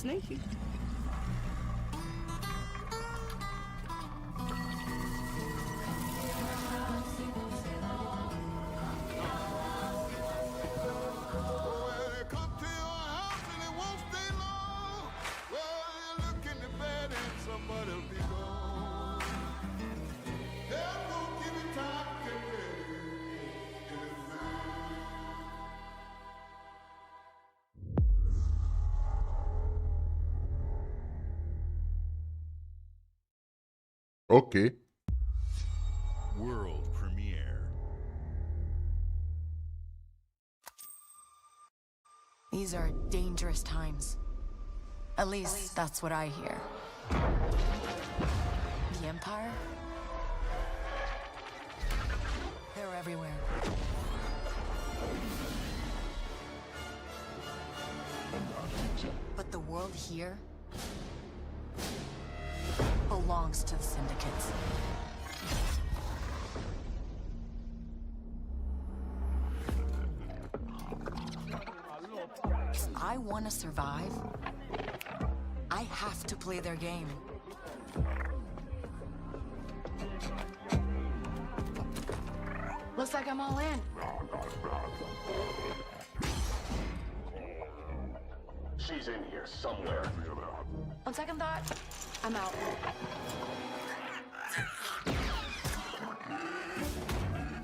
Sneaky. اوكي. World premiere. These are dangerous times. At least that's what I hear. The Empire? They're everywhere. But the world here belongs to the syndicates. If I want to survive, I have to play their game. Looks like I'm all in. She's in here somewhere. On second thought, I'm out.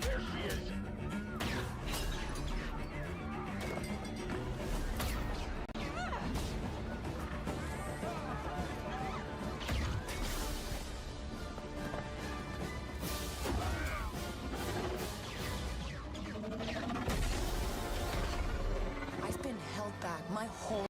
There she is. I've been held back my whole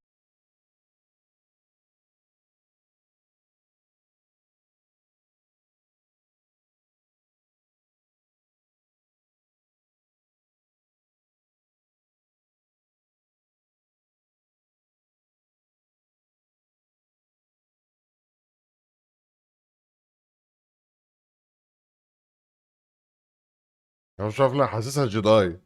انا مش عارف ليه حاسسها جداي.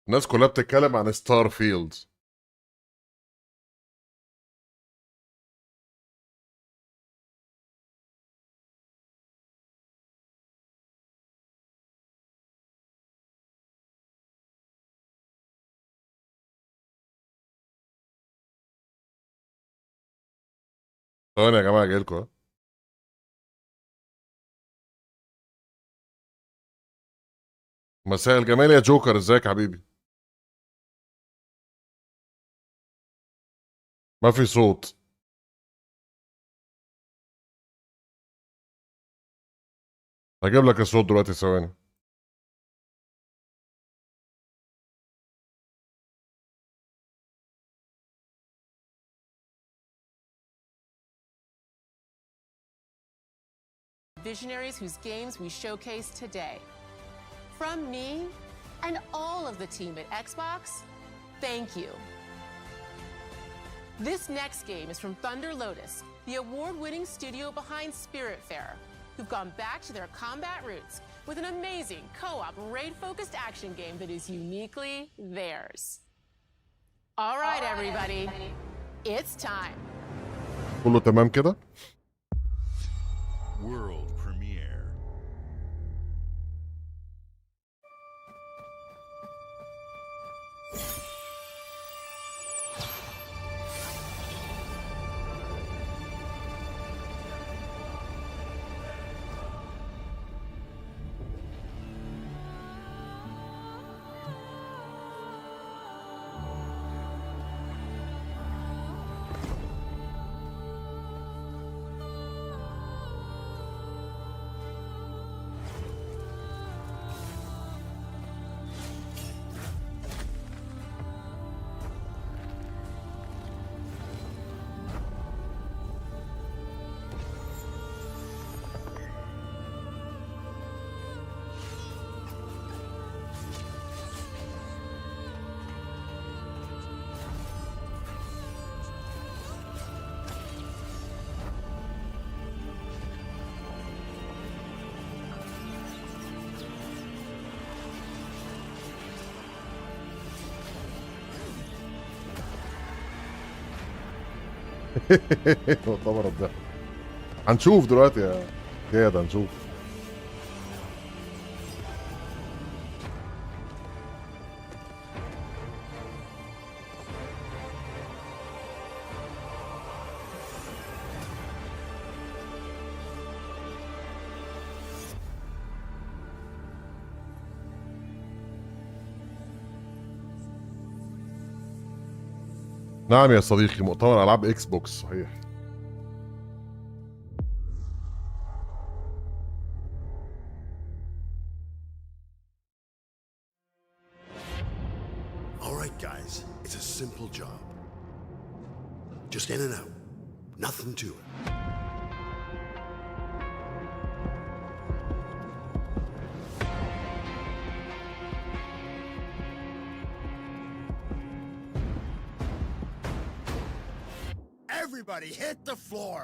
الناس كلها بتتكلم عن ستار فيلدز. ثواني يا جماعه جايلكوا ها. مساء الجمال يا جوكر، ازيك يا حبيبي؟ ما في صوت. هجيب لك الصوت دلوقتي، ثواني. Visionaries whose games we showcase today. From me and all of the team at Xbox, thank you. This next game is from Thunder Lotus, the award-winning studio behind Spiritfarer, who've gone back to their combat roots with an amazing co-op raid-focused action game that is uniquely theirs. All right, everybody, it's time. كله تمام كده؟ World premiere. مؤتمر الضحك. هنشوف دلوقتي يا جاد، هنشوف. نعم يا صديقي، مؤتمر ألعاب إكس بوكس صحيح. All right, guys, it's a simple job. Just in and out. Nothing to it. Everybody hit the floor!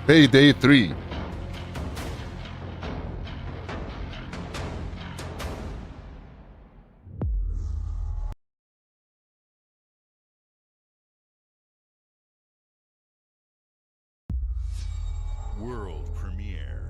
Payday 3. World premiere.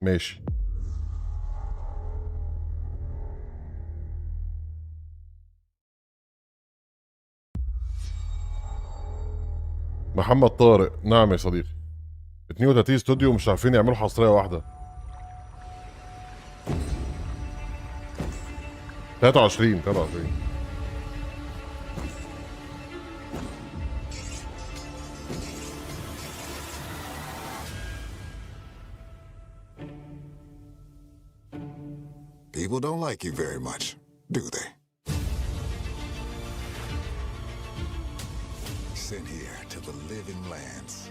ماشي. محمد طارق، نعم يا صديقي. 32 استوديو مش عارفين يعملوا حصرية واحدة. 23 23. People don't like you very much, do they? Sent here to the living lands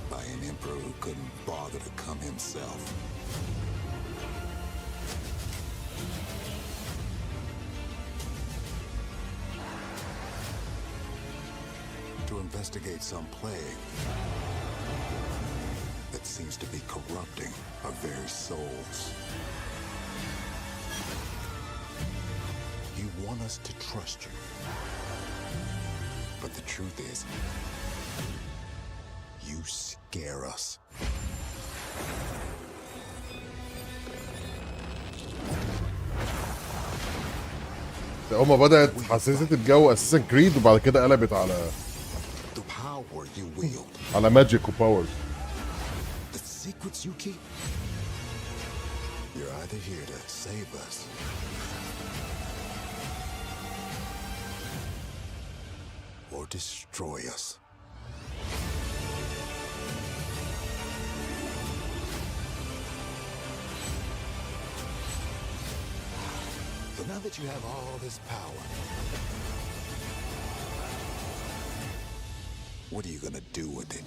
by an emperor who couldn't bother to come himself. To investigate some plague that seems to be corrupting our very souls. You want us to trust you. But the truth is, you scare us. هما بدأت حساسة الجو اساسا كريد وبعد كده قلبت على The power you wield, على ماجيك وباورز. the secrets you keep. You're either here to save us or destroy us. So now that you have all this power, what are you gonna do with it?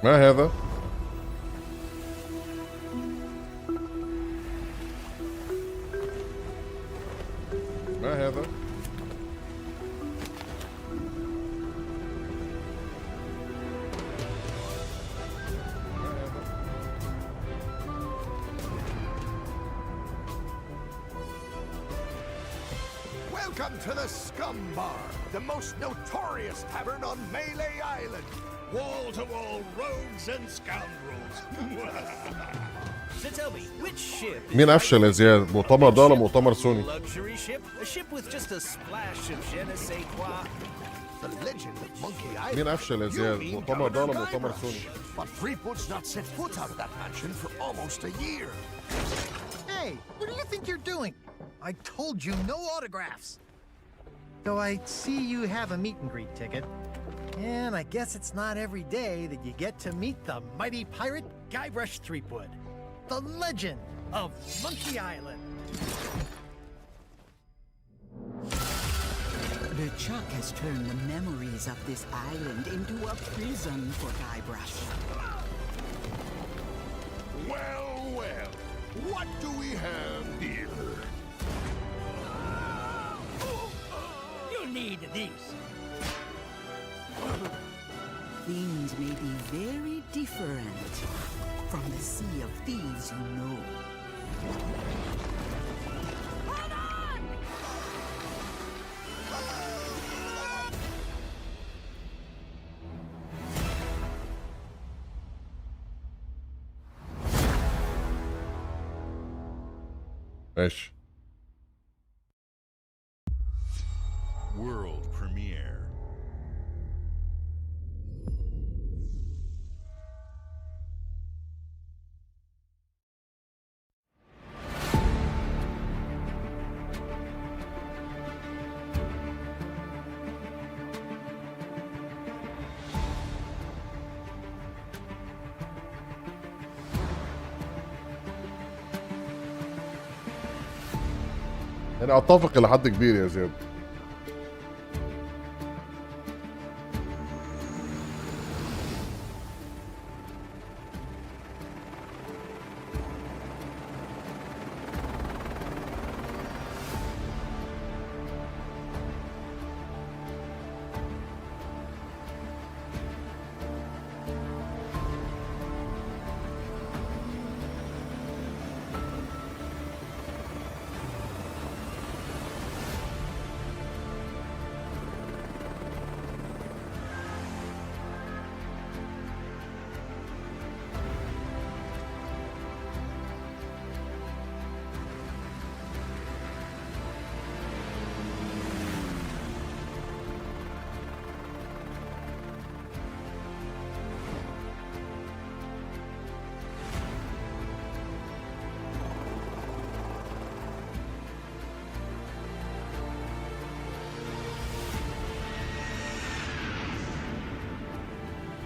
ما هذا؟ ما هذا؟ Welcome to the Scum Bar, the most notorious tavern on Melee Island. Wall-to-wall rogues and scoundrels. So tell me, which ship is مين افشل يا زياد؟ مؤتمر ده ولا مؤتمر سوني؟ luxury ship? A ship with just a splash of je ne sais quoi? The legend of Monkey Island. مين افشل يا زياد؟ مؤتمر ده ولا مؤتمر سوني؟ But Threepwood's not set foot out of that mansion for almost a year. Hey, what do you think you're doing? I told you no autographs. So I see you have a meet and greet ticket. And I guess it's not every day that you get to meet the mighty pirate Guybrush Threepwood, the legend of Monkey Island. LeChuck has turned the memories of this island into a prison for Guybrush. Well, well, what do we have here? You need these. Things may be very different from the sea of thieves you know. Hold on! ماشي. World premiere. انا اتفق الى حد كبير يا زياد.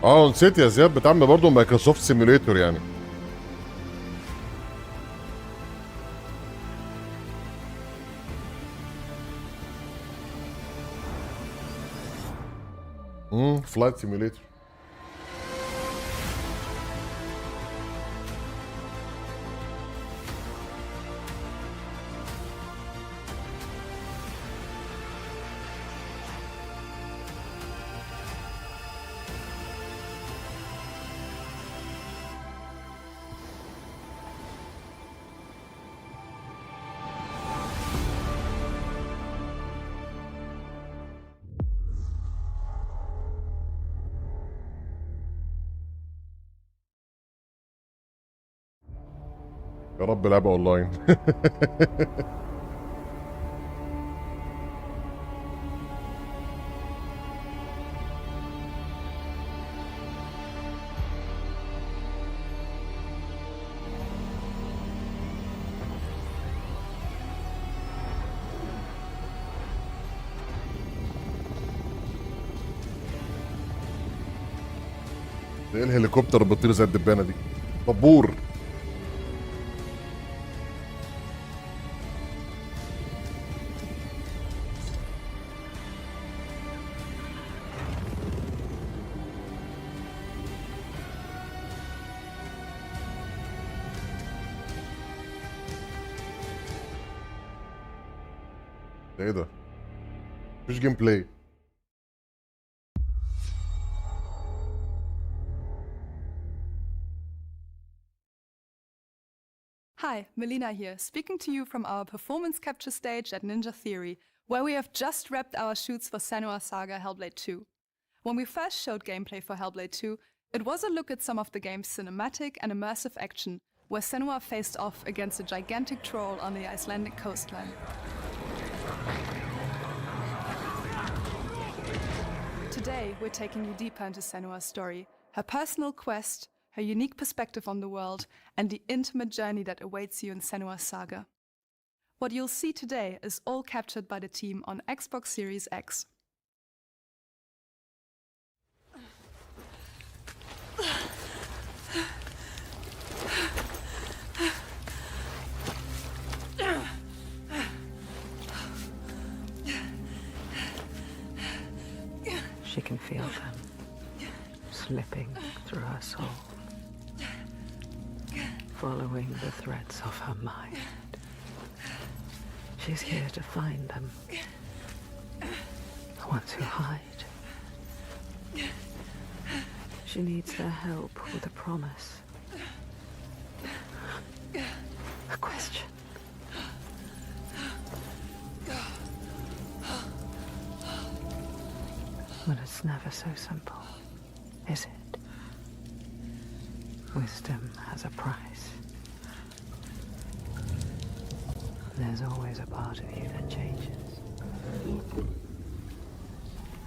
نسيت يا زياد، بتعمل برضه مايكروسوفت سيميوليتور يعني. فلايت سيميوليتور. يا رب لعبة اونلاين. ده ايه الهليكوبتر اللي بتطير زي الدبانة دي؟ طبور. ايه ده؟ مفيش جيم بلاي. Hi, Melina here, speaking to you from our performance capture stage at Ninja Theory, where we have just wrapped our shoots for Senua's Saga Hellblade 2. When we first showed gameplay for Hellblade 2, it was a look at some of the game's cinematic and immersive action, where Senua faced off against a gigantic troll on the Icelandic coastline. Today, we're taking you deeper into Senua's story, her personal quest, her unique perspective on the world, and the intimate journey that awaits you in Senua's Saga. What you'll see today is all captured by the team on Xbox Series X. She can feel them slipping through her soul, following the threads of her mind. She's here to find them, the ones who hide. She needs their help with a promise, a question. But it's never so simple, is it? Wisdom has a price. There's always a part of you that changes.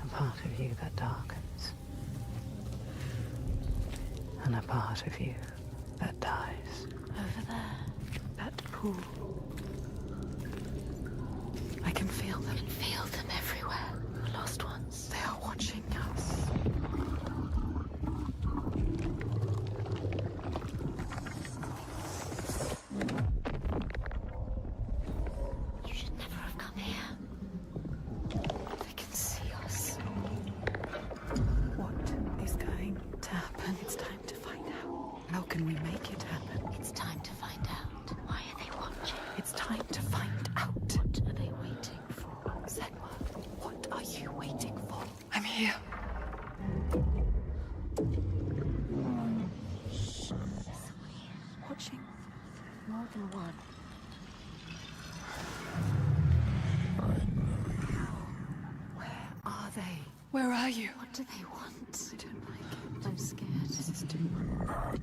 A part of you that darkens. And a part of you that dies. Over there, that pool. I can feel them. I can feel them everywhere. The lost ones. They are watching us. You should never have come here. They can see us. What is going to happen? It's time to find out. How can we make it happen? It's time to find out. Why are they watching? It's time to find out. What are they waiting for? Senua, what are you waiting for? I'm here. Watching more than one. Where are they? Where are you? What do they want? I don't like it. I'm scared. This is too bad.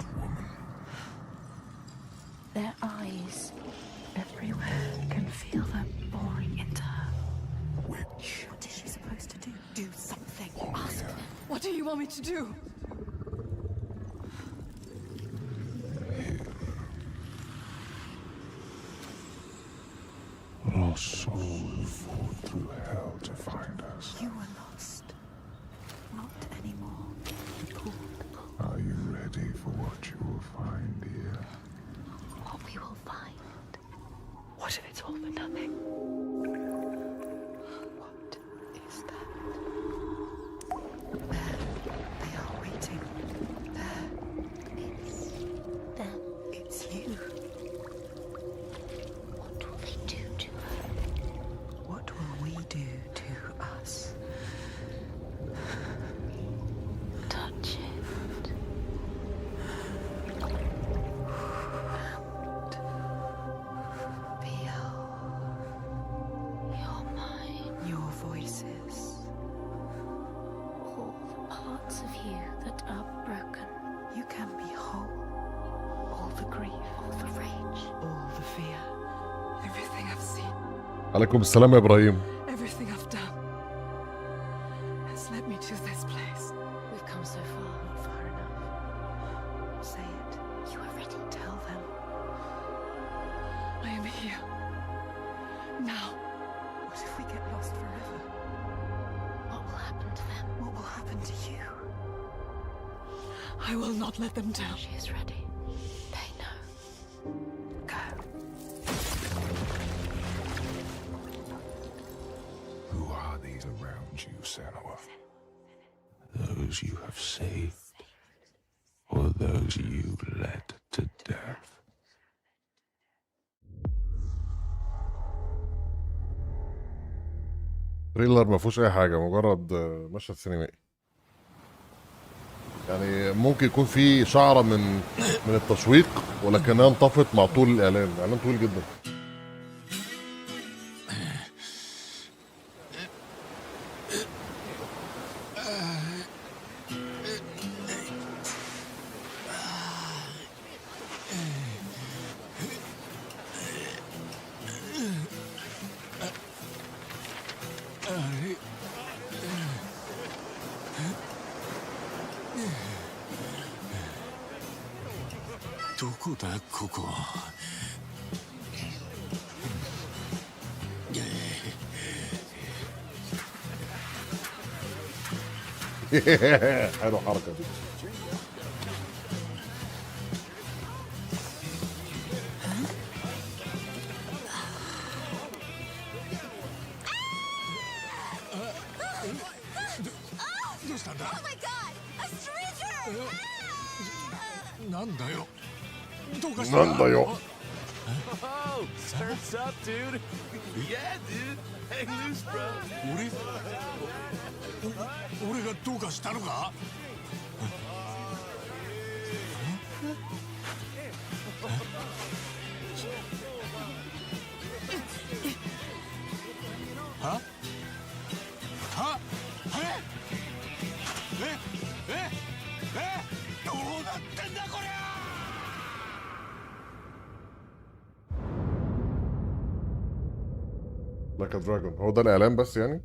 Their eyes everywhere. I can feel them boring into her. Witch. What is she supposed to do? Do something. Ask them. What do you want me to do? Our souls fought through hell to find us. You were lost. Not anymore. Are you ready for what you will find here? What we will find. What if it's all for nothing? What is that? There, they are waiting. There, it's them. It's you. What will they do to her? What will we do to us? Touch it. Feel your mind, your voices, all the parts of you that are broken. You can be whole. All the grief, all the rage, all the fear, everything I've seen, عليكم السلام يا ابراهيم. everything I've done has led me to this place. We've come so far, not far enough. Say it. You are ready. Tell them. I am here. Now. What if we get lost forever? What will happen to them? What will happen to you? I will not let them down. She is ready. They know. Go. Who are these around you, Senua? Those you have saved, or those you led to death? تريلر ما فيهوش اي حاجه، مجرد مشهد سينمائي. يعني ممكن يكون في شعره من التشويق، ولكنها انطفت مع طول الاعلان. الاعلان طويل جدا. حلو الحركه دي. Oh my god! A stranger! なんだよ。どうかした？なんだよ。Oh, surf's up, dude. Yeah, dude. Hang loose, bro. 俺がどうかしたのか？は？は？どうなってんだこりゃلايك دراجون. هو ده الاعلان بس يعني؟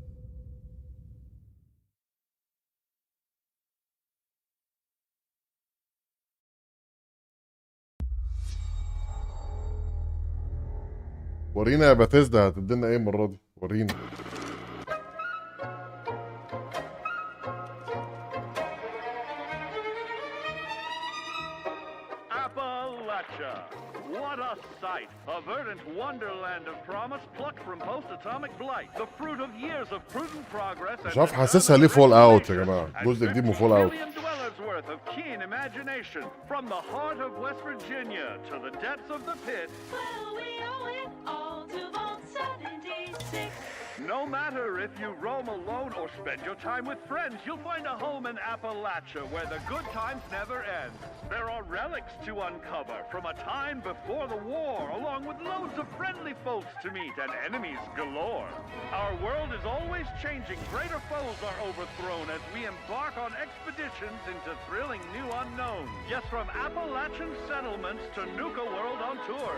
ورينا يا باتيزدا هتدينا ايه المره دي؟ ورينا. What a sight! A verdant wonderland of promise plucked from post-atomic blight. The fruit of years of prudent progress. مش عارف حاسسها ليه فول اوت يا جماعه. جزء جديد من فول اوت. Worth of keen imagination from the heart of West Virginia to the depths of the pit. Well, we owe it all to Vault 76. No matter if you roam alone or spend your time with friends, you'll find a home in Appalachia where the good times never end. There are relics to uncover from a time before the war, along with loads of friendly folks to meet and enemies galore. Our world is always changing. Greater foes are overthrown as we embark on expeditions into thrilling new unknowns. Yes, from Appalachian settlements to Nuka World on tour.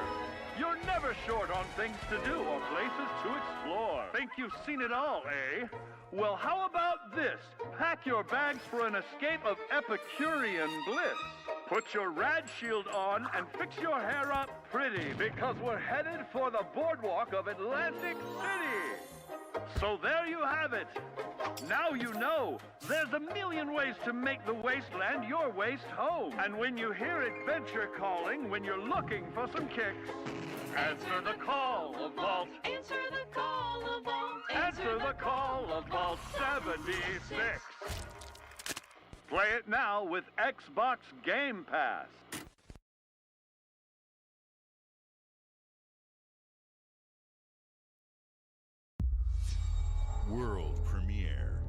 You're never short on things to do or places to explore. Think you've seen it all, eh? Well, how about this? Pack your bags for an escape of Epicurean bliss. Put your rad shield on and fix your hair up pretty, because we're headed for the boardwalk of Atlantic City. So there you have it. Now you know. There's a million ways to make the wasteland your waste home. And when you hear adventure calling, when you're looking for some kicks, answer the call of Vault. Answer the call of Vault. Answer the call of Vault 76. Play it now with Xbox Game Pass. World premiere.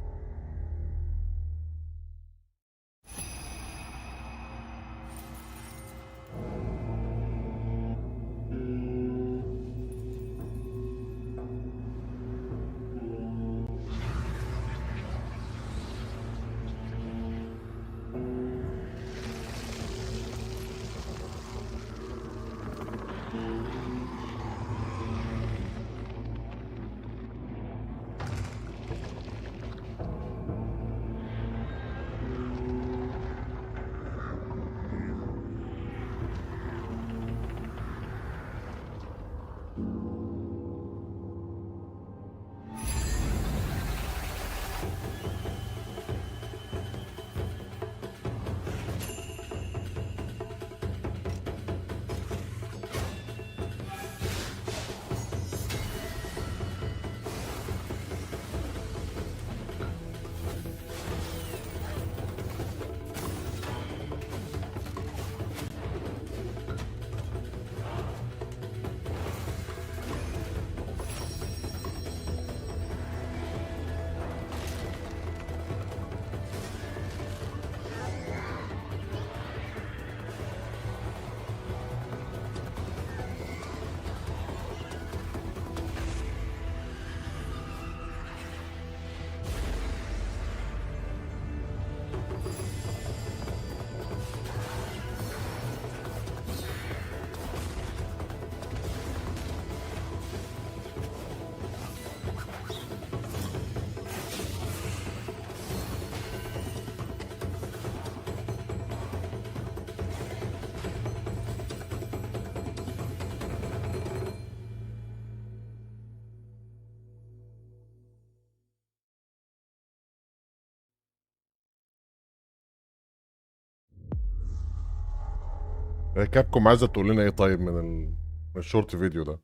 كابكوم عايزه تقول لنا ايه طيب من الشورت فيديو ده؟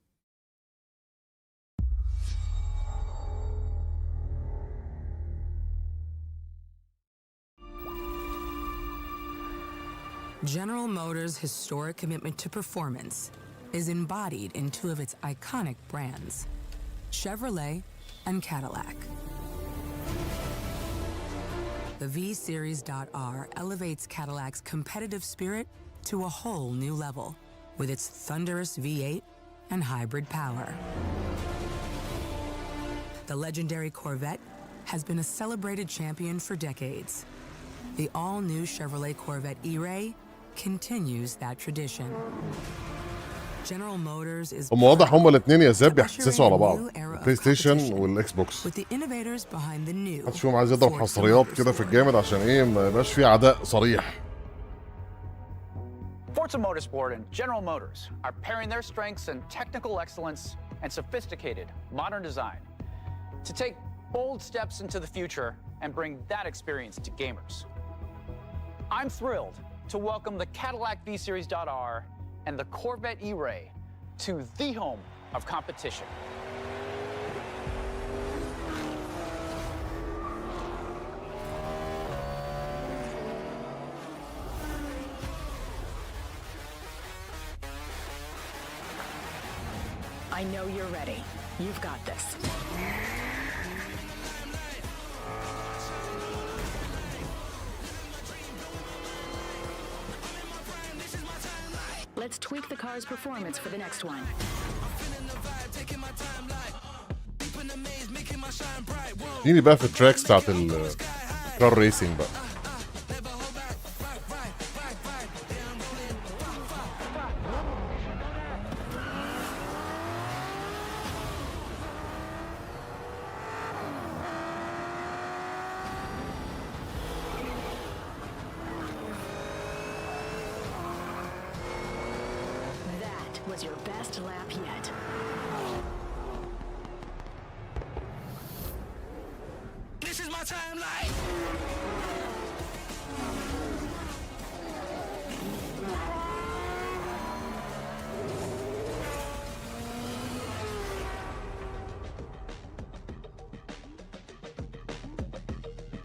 General Motors' historic commitment to performance is embodied in two of its iconic brands, Chevrolet and Cadillac. The V-Series.R elevates Cadillac's competitive spirit to a whole new level with its thunderous V8 and hybrid power. The legendary Corvette has been a celebrated champion for decades. The all-new Chevrolet Corvette E-Ray continues that tradition. General Motors is هم واضح هما الاثنين يا زاب بيحسسوا على بعض، البلاي ستيشن والاكس بوكس. with the innovators behind the new. محدش فيهم عايز يضرب حصريات كده في الجامد عشان ايه ما يبقاش فيه عداء صريح. Forza Motorsport and General Motors are pairing their strengths in technical excellence and sophisticated modern design to take bold steps into the future and bring that experience to gamers. I'm thrilled to welcome the Cadillac V-Series.R and the Corvette E-Ray to the home of competition. I know you're ready. You've got this. Let's tweak the car's performance for the next one. اديني بقى في التراكس بتاعت الكار ريسنج بقى. Was your best lap yet. my timeline.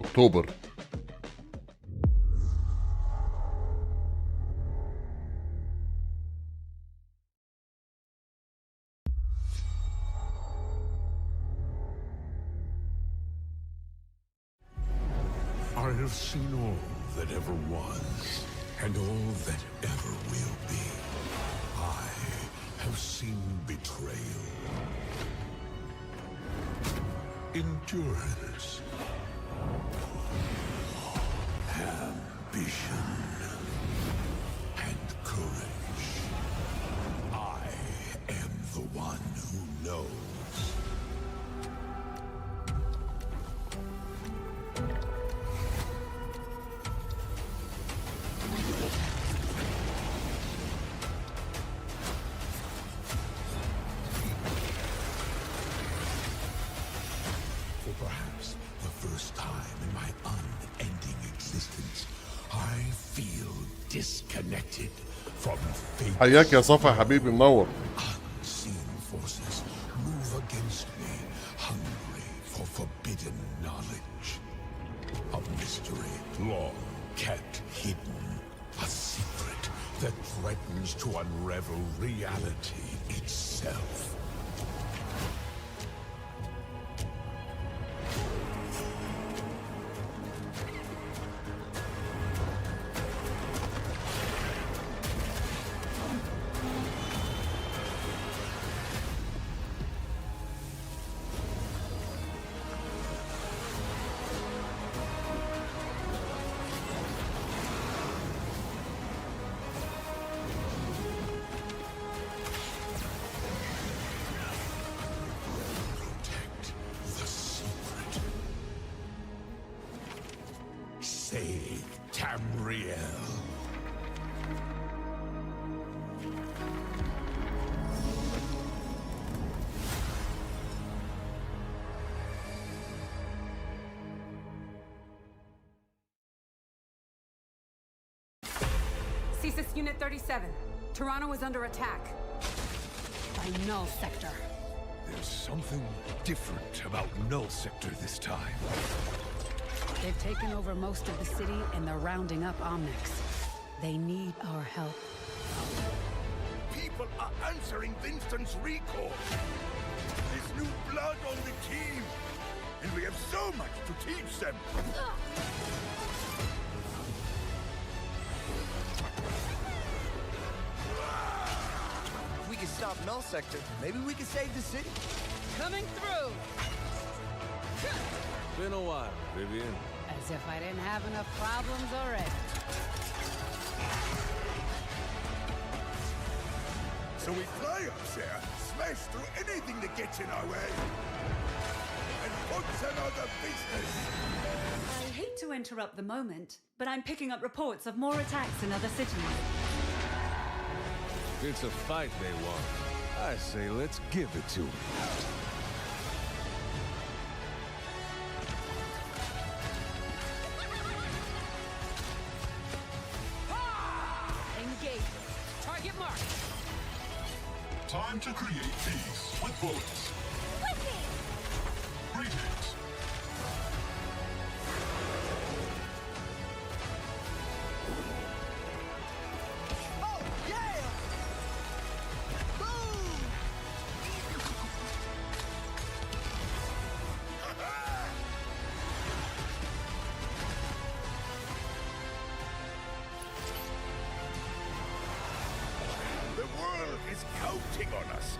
اكتوبر. I have seen all that ever was, and all that ever will be. I have seen betrayal, endurance, ambition, and courage. I am the one who knows. For perhaps the first time in my unending existence, I feel disconnected from fate. حياك يا صفا يا حبيبي منور. Unseen forces move against me, hungry for forbidden knowledge. A mystery long kept hidden. A secret that threatens to unravel reality itself. Save Tamriel. CSIS Unit 37. Toronto is under attack. By Null Sector. There's something different about Null Sector this time. They've taken over most of the city and they're rounding up Omnics. They need our help. People are answering Winston's recall. There's new blood on the team, and we have so much to teach them. If we can stop Null Sector, maybe we can save the city. Coming through! Been a while, Vivian. As if I didn't have enough problems already. So we fly up there, smash through anything that gets in our way, and what's another business? I hate to interrupt the moment, but I'm picking up reports of more attacks in other cities. It's a fight they want. I say let's give it to them. Engage. Target marked. Time to create peace with bullets. Greetings. Oh, yeah! Boom! The world is counting on us.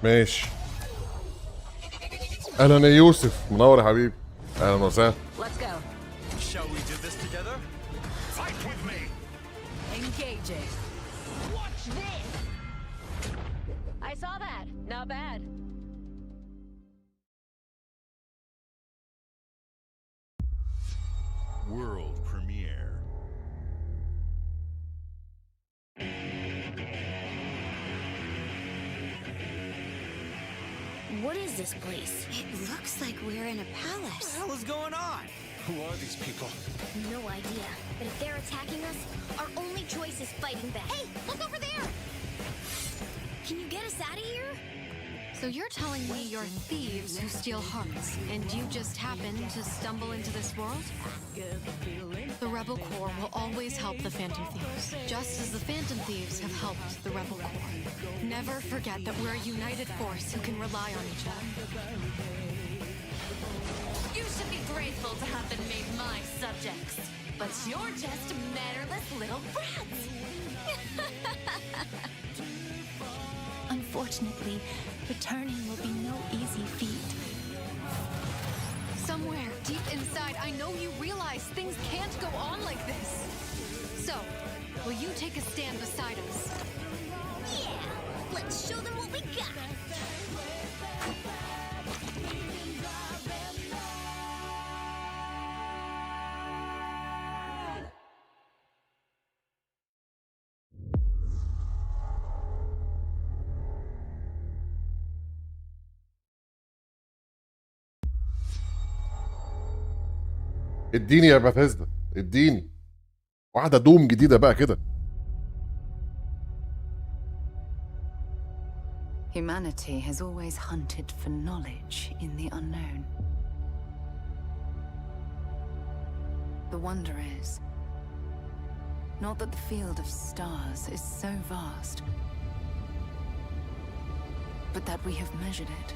ماشي. اهلا يا يوسف منور يا حبيبي. اهلا وسهلا. Let's go. Shall we do this together? Fight with me! Engaging. Watch this! I saw that. Not bad. World premiere. What is this place? It looks like we're in a palace. What the hell is going on? Who are these people? No idea. But if they're attacking us, our only choice is fighting back. Hey, look over there! Can you get us out of here? So you're telling me you're thieves who steal hearts, and you just happened to stumble into this world? The Rebel Corps will always help the Phantom Thieves, just as the Phantom Thieves have helped the Rebel Corps. Never forget that we're a united force who can rely on each other. You should be grateful to have been made my subjects, but you're just mannerless little brats. Unfortunately, returning will be no easy feat. Somewhere deep inside, I know you realize things can't go on like this. So, will you take a stand beside us? Yeah! Let's show them what we got! اديني يا بثيسدا، اديني واحدة دوم جديدة بقى كده. Humanity has always hunted for knowledge in the unknown. The wonder is, not that the field of stars is so vast, but that we have measured it.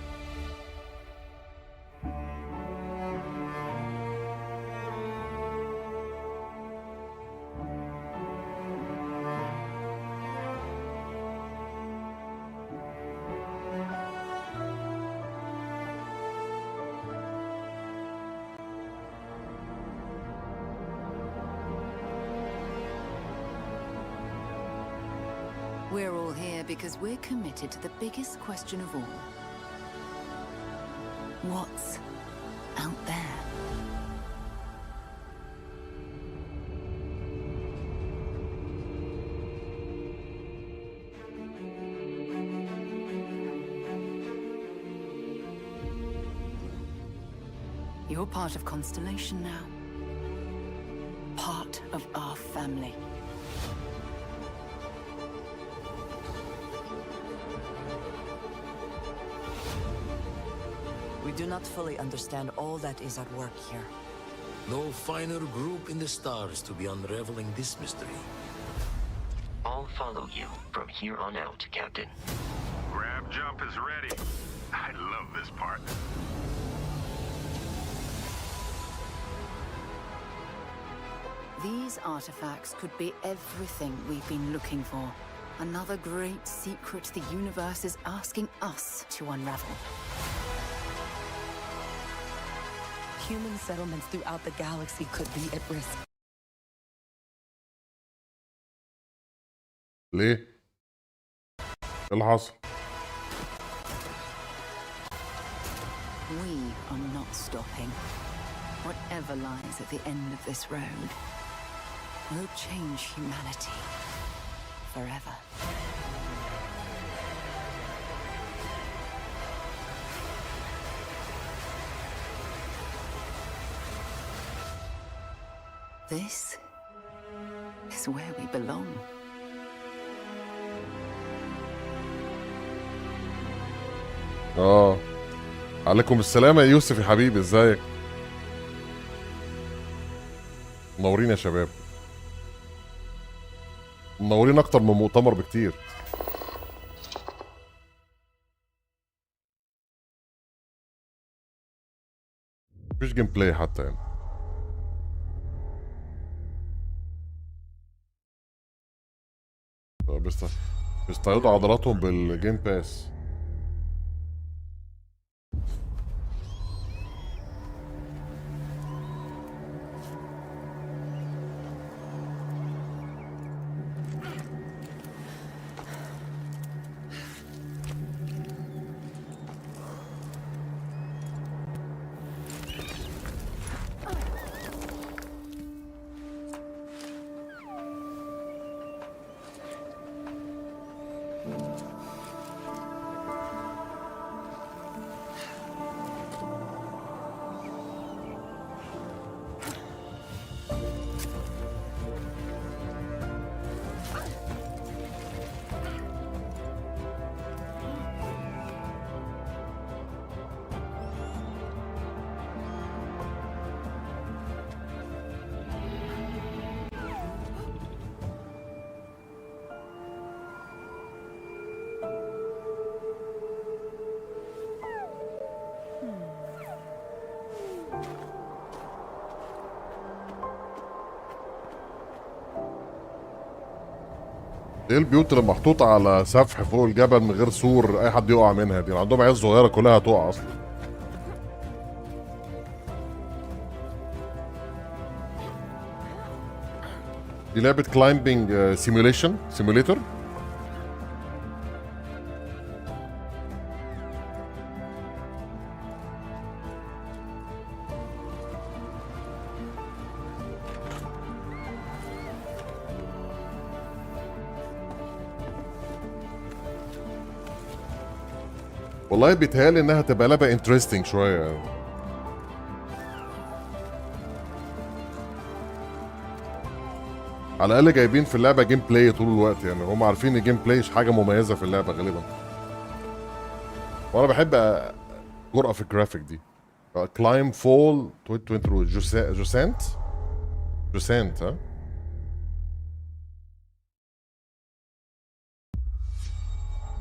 We're all here because we're committed to the biggest question of all. What's out there? You're part of Constellation now. Part of our family. We do not fully understand all that is at work here. No finer group in the stars to be unraveling this mystery. I'll follow you from here on out, Captain. Grab jump is ready. I love this part. These artifacts could be everything we've been looking for. Another great secret the universe is asking us to unravel. Human settlements throughout the galaxy could be at risk. ليه؟ ايه اللي حصل؟ We are not stopping. Whatever lies at the end of this road will change humanity forever. This is where we belong. عليكم السلام يا يوسف يا حبيبي، ازيك؟ منورين يا شباب، منورين اكتر من مؤتمر بكتير. مفيش جيم بلاي حتى يعني. بيستعيدوا عضلاتهم بالجيم باس. ايه البيوت اللي محطوطه على سفح فوق الجبل من غير سور اي حد يقع منها دي؟ عندهم عيال صغيره كلها هتقع اصلا. دي لعبه كلايمبنج سيميوليتر. والله بيتهيألي انها تبقى لعبه انترستنج شويه يعني. على الاقل جايبين في اللعبه جيم بلاي طول الوقت، يعني هم عارفين ان الجيم بلاي حاجه مميزه في اللعبه غالبا. وانا بحب جرأة في الجرافيك دي. كلايم فول جوسانت ها.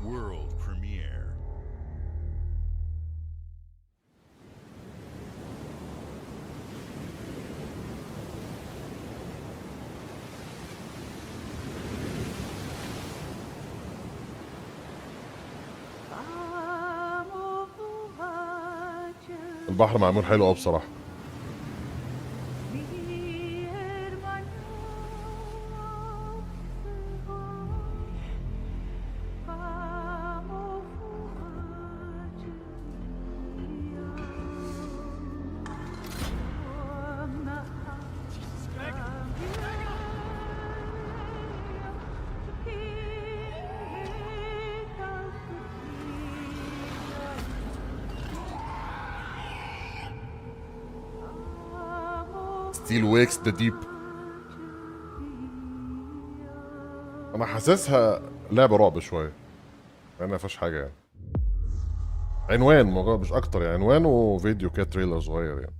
World premiere. البحر معمول حلو قوي بصراحه. ستيل ويكس ذا ديب. انا حاسسها لعبه رعب شويه، انا ما فيهاش حاجه يعني. عنوان مش اكتر يعني، عنوان وفيديو كده تريلر صغير يعني.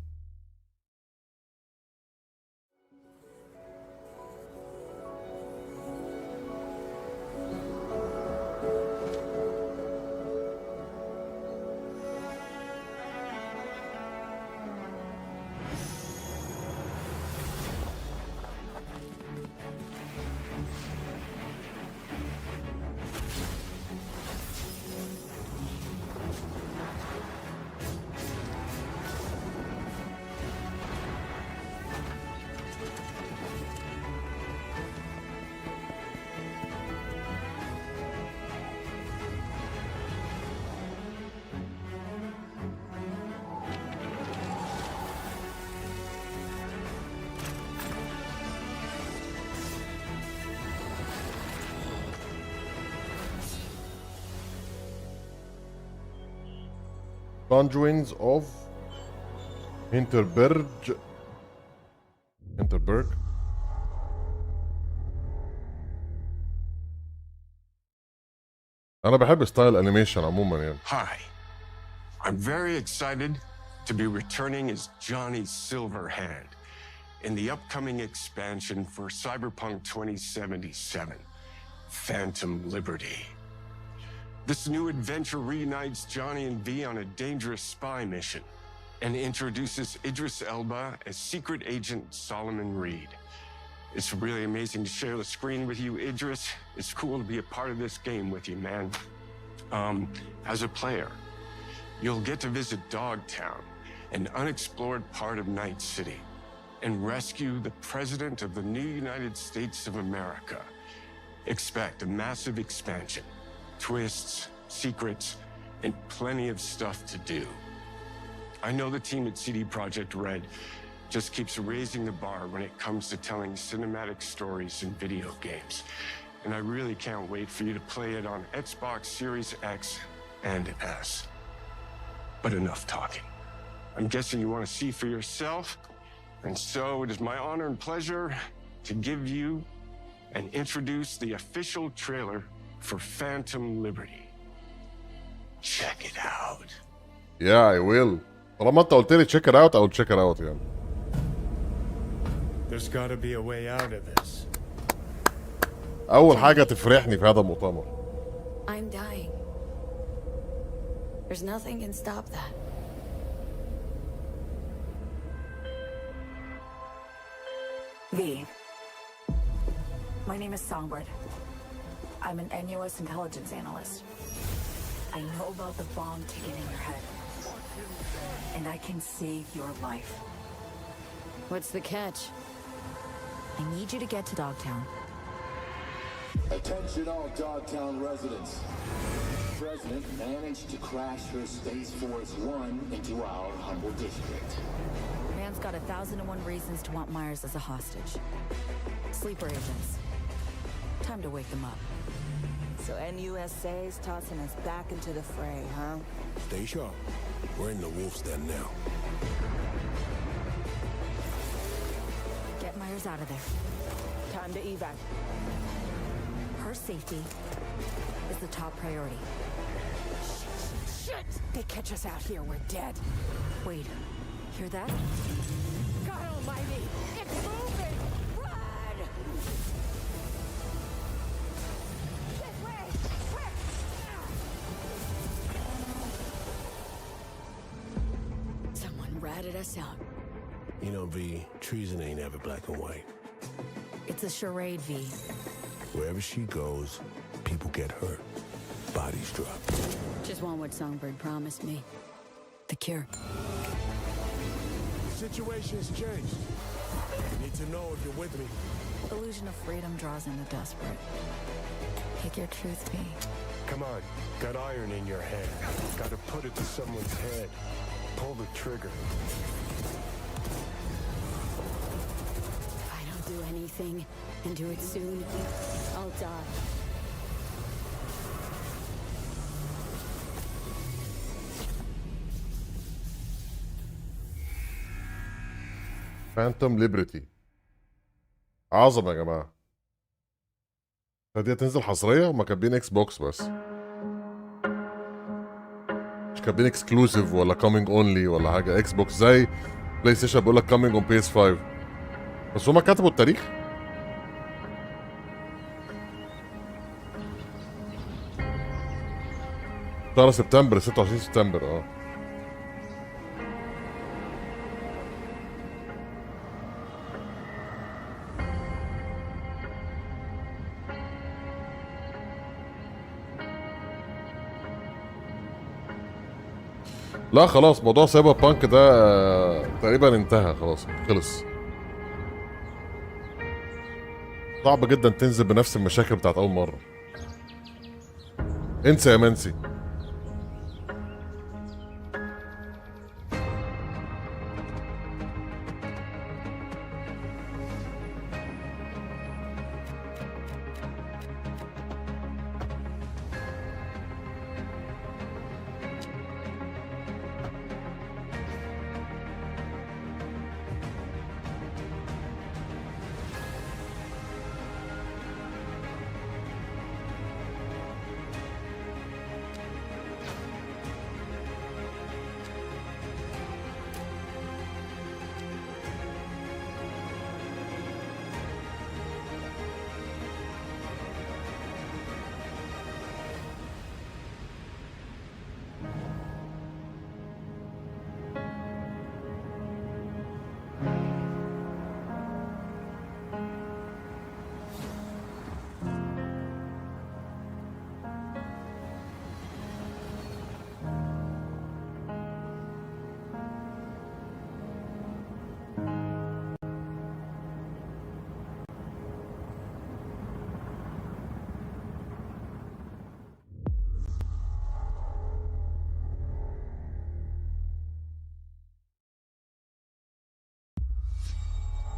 Conjurings of Hinterberg. أنا بحب ستايل أنيميشن عموما يعني. Hi, I'm very excited to be returning as Johnny Silverhand in the upcoming expansion for Cyberpunk 2077, Phantom Liberty. This new adventure reunites Johnny and V on a dangerous spy mission and introduces Idris Elba as Secret Agent Solomon Reed. It's really amazing to share the screen with you, Idris. It's cool to be a part of this game with you, man. As a player, you'll get to visit Dogtown, an unexplored part of Night City, and rescue the President of the new United States of America. Expect a massive expansion, twists, secrets, and plenty of stuff to do. I know the team at CD Projekt Red just keeps raising the bar when it comes to telling cinematic stories in video games. And I really can't wait for you to play it on Xbox Series X and S. But enough talking. I'm guessing you want to see for yourself. And so it is my honor and pleasure to give you and introduce the official trailer for Phantom Liberty. Check it out. Yeah, I will. طالما انت قلت لي check it out, I will check it out يعني. There's got to be a way out of this. أول حاجة تفرحني في هذا المؤتمر. I'm dying. There's nothing can stop that. V. My name is Songbird. I'm an NUS intelligence analyst. I know about the bomb ticking in your head. And I can save your life. What's the catch? I need you to get to Dogtown. Attention all Dogtown residents. The President managed to crash her Space Force One into our humble district. Man's got 1,001 reasons to want Myers as a hostage. Sleeper agents. Time to wake them up. So NUSA's tossing us back into the fray, huh? Stay sharp. We're in the wolf's den now. Get Myers out of there. Time to evac. Her safety is the top priority. Shit! They catch us out here, we're dead. Wait, hear that? God almighty! It's moving! Run! This way! Quick! Someone ratted us out. You know, V, treason ain't ever black and white. It's a charade, V. Wherever she goes, people get hurt. Bodies drop. Just want what Songbird promised me. The cure. The situation's changed. I need to know if you're with me. Illusion of freedom draws in the desperate. Pick your truth, V. Come on, got iron in your hand. Gotta put it to someone's head. Pull the trigger. If I don't do anything, and do it soon, I'll die. فانتوم ليبرتي عظمه يا جماعه. فدي هتنزل حصريه وما كاتبين اكس بوكس بس، مش كاتبين اكسكلوسيف ولا كامينج اونلي ولا حاجه. اكس بوكس زي بلاي ستيشن بيقول لك كامينج اون بي اس 5، بس هما كتبوا التاريخ. شهر سبتمبر 26 سبتمبر. لا خلاص موضوع سايبر بانك ده تقريبا انتهى خلاص، خلص. صعب جدا تنزل بنفس المشاكل بتاعت اول مره. انسى يا منسي.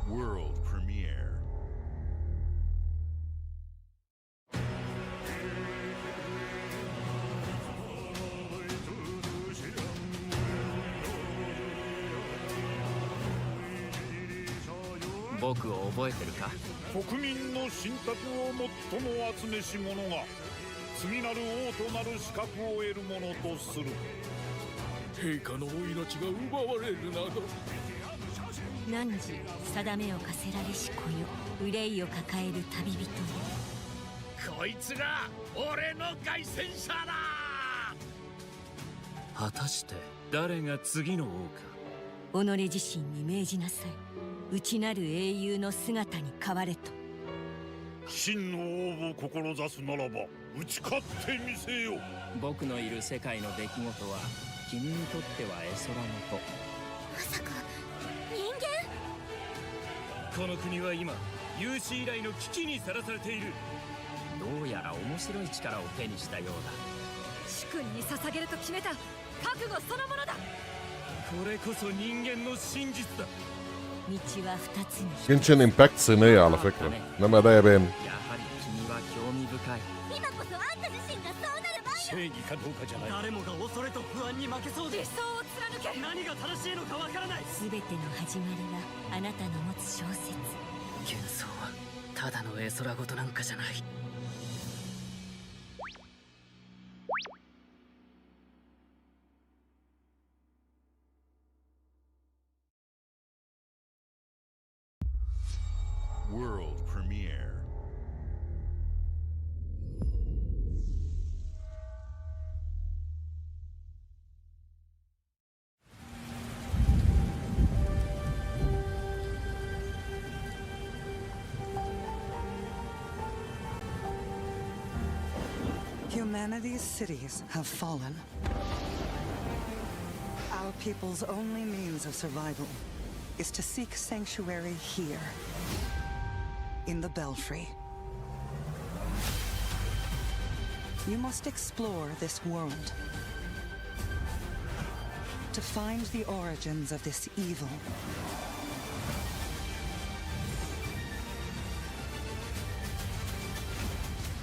World premiere.僕を覚えてるか？国民の信託を最も集めし者が次なる王となる資格を得るものとする。陛下のお命が奪われるなど。汝定めを課せられし子よ、憂いを抱える旅人よ。こいつが俺の凱旋者だ。果たして誰が次の王か。己自身に命じなさい。内なる英雄の姿に変われと。真の王を志すならば打ち勝ってみせよ。僕のいる世界の出来事は君にとっては絵空事。まさか人間？この国は今有史以来の危機にさらされている。どうやら面白い力を手にしたようだ。主君に捧げると決めた覚悟そのものだ。これこそ人間の真実だ。道は二つに。جنشن امباكت صينية على فكرة انما ده ياباني. やはり君は興味深い。今こそあんた自身がそうなる番よ。正義かどうかじゃない。誰もが恐れと不安に負けそうで理想を貫け。何が正しいのかわからない。全ての始まりはあなたの持つ小説。幻想はただの絵空事なんかじゃない。World premiere. Humanity's cities have fallen. Our people's only means of survival is to seek sanctuary here. In the Belfry. You must explore this world to find the origins of this evil.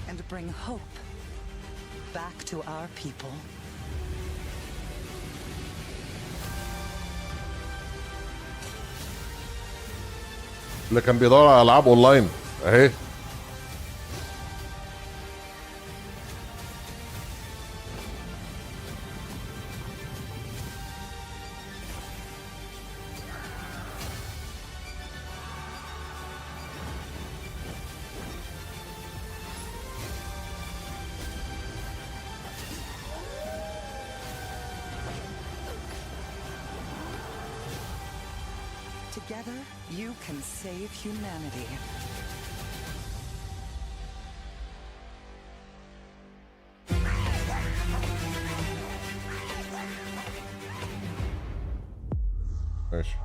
And bring hope back to our people. اللي كان بيدور على العاب اونلاين اهي. Together, you can save humanity. ماشي.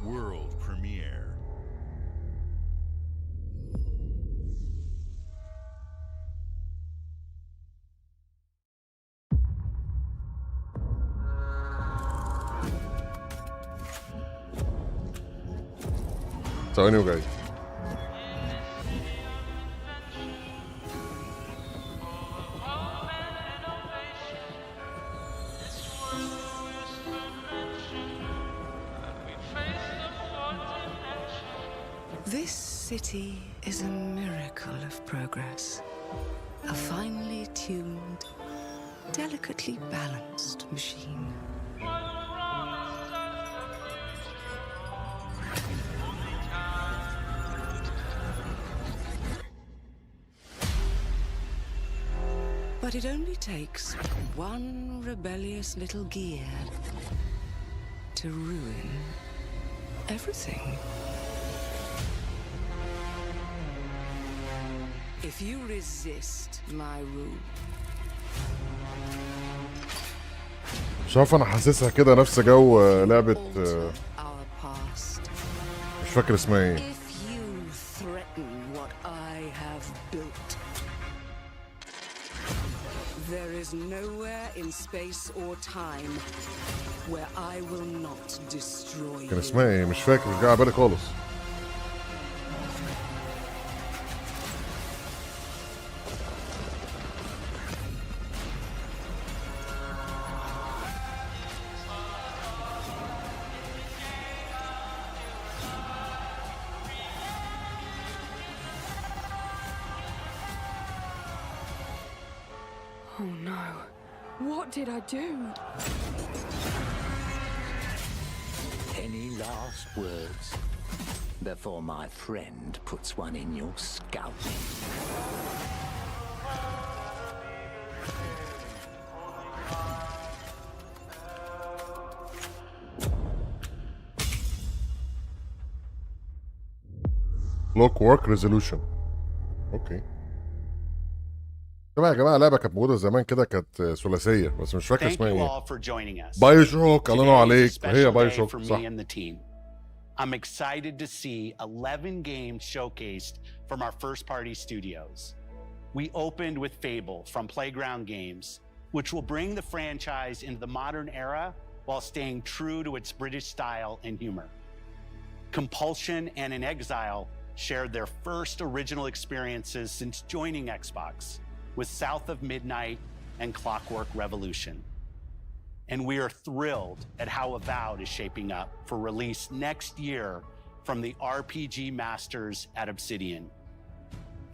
World premiere. ثواني وجاي. This city is a miracle of progress. A finely tuned, delicately balanced machine. But it only takes one rebellious little gear to ruin everything. If you resist my rule. مش عارف انا حاسسها كده نفس جو لعبة مش فاكر اسمها ايه. If you threaten what I have built, there is nowhere in space or time where I will not destroy you. كان اسمها ايه مش فاكر مش جاي على بالي خالص. Oh no. What did I do? Any last words before my friend puts one in your scalp? Clockwork Resolution. اوكي. يا جماعه لعبه كانت موجوده زمان كده، كانت ثلاثيه بس مش فاكر اسمها ايه. بايو شوك. الله ينور عليك، هي بايو شوك صح. I'm excited to see 11 games showcased from our first-party studios. We opened with Fable from Playground Games, which will bring the franchise into the modern era while staying true to its British style and humor. Compulsion and In Exile shared their first original experiences since joining Xbox with South of Midnight and Clockwork Revolution. And we are thrilled at how Avowed is shaping up for release next year from the RPG masters at Obsidian.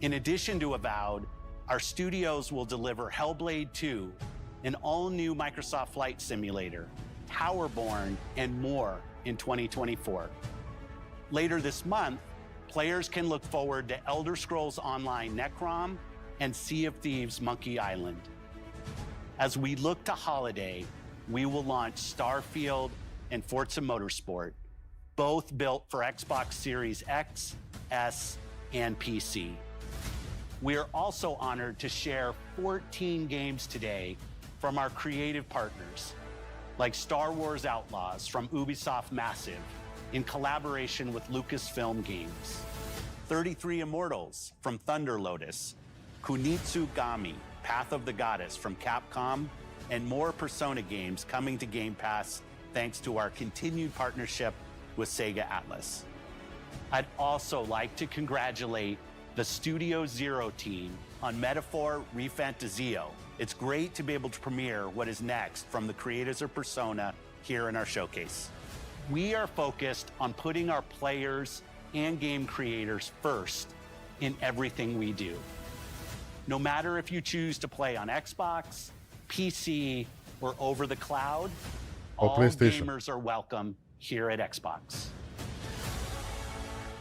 In addition to Avowed, our studios will deliver Hellblade 2, an all-new Microsoft Flight Simulator, Towerborn, and more in 2024. Later this month, players can look forward to Elder Scrolls Online Necrom and Sea of Thieves Monkey Island. As we look to holiday, we will launch Starfield and Forza Motorsport, both built for Xbox Series X, S, and PC. We are also honored to share 14 games today from our creative partners, like Star Wars Outlaws from Ubisoft Massive in collaboration with Lucasfilm Games, 33 Immortals from Thunder Lotus, Kunitsu Gami, Path of the Goddess from Capcom, and more Persona games coming to Game Pass thanks to our continued partnership with Sega Atlas. I'd also like to congratulate the Studio Zero team on Metaphor Refantazio. It's great to be able to premiere what is next from the creators of Persona here in our showcase. We are focused on putting our players and game creators first in everything we do. No matter if you choose to play on Xbox, PC, or over the cloud, all gamers are welcome here at Xbox.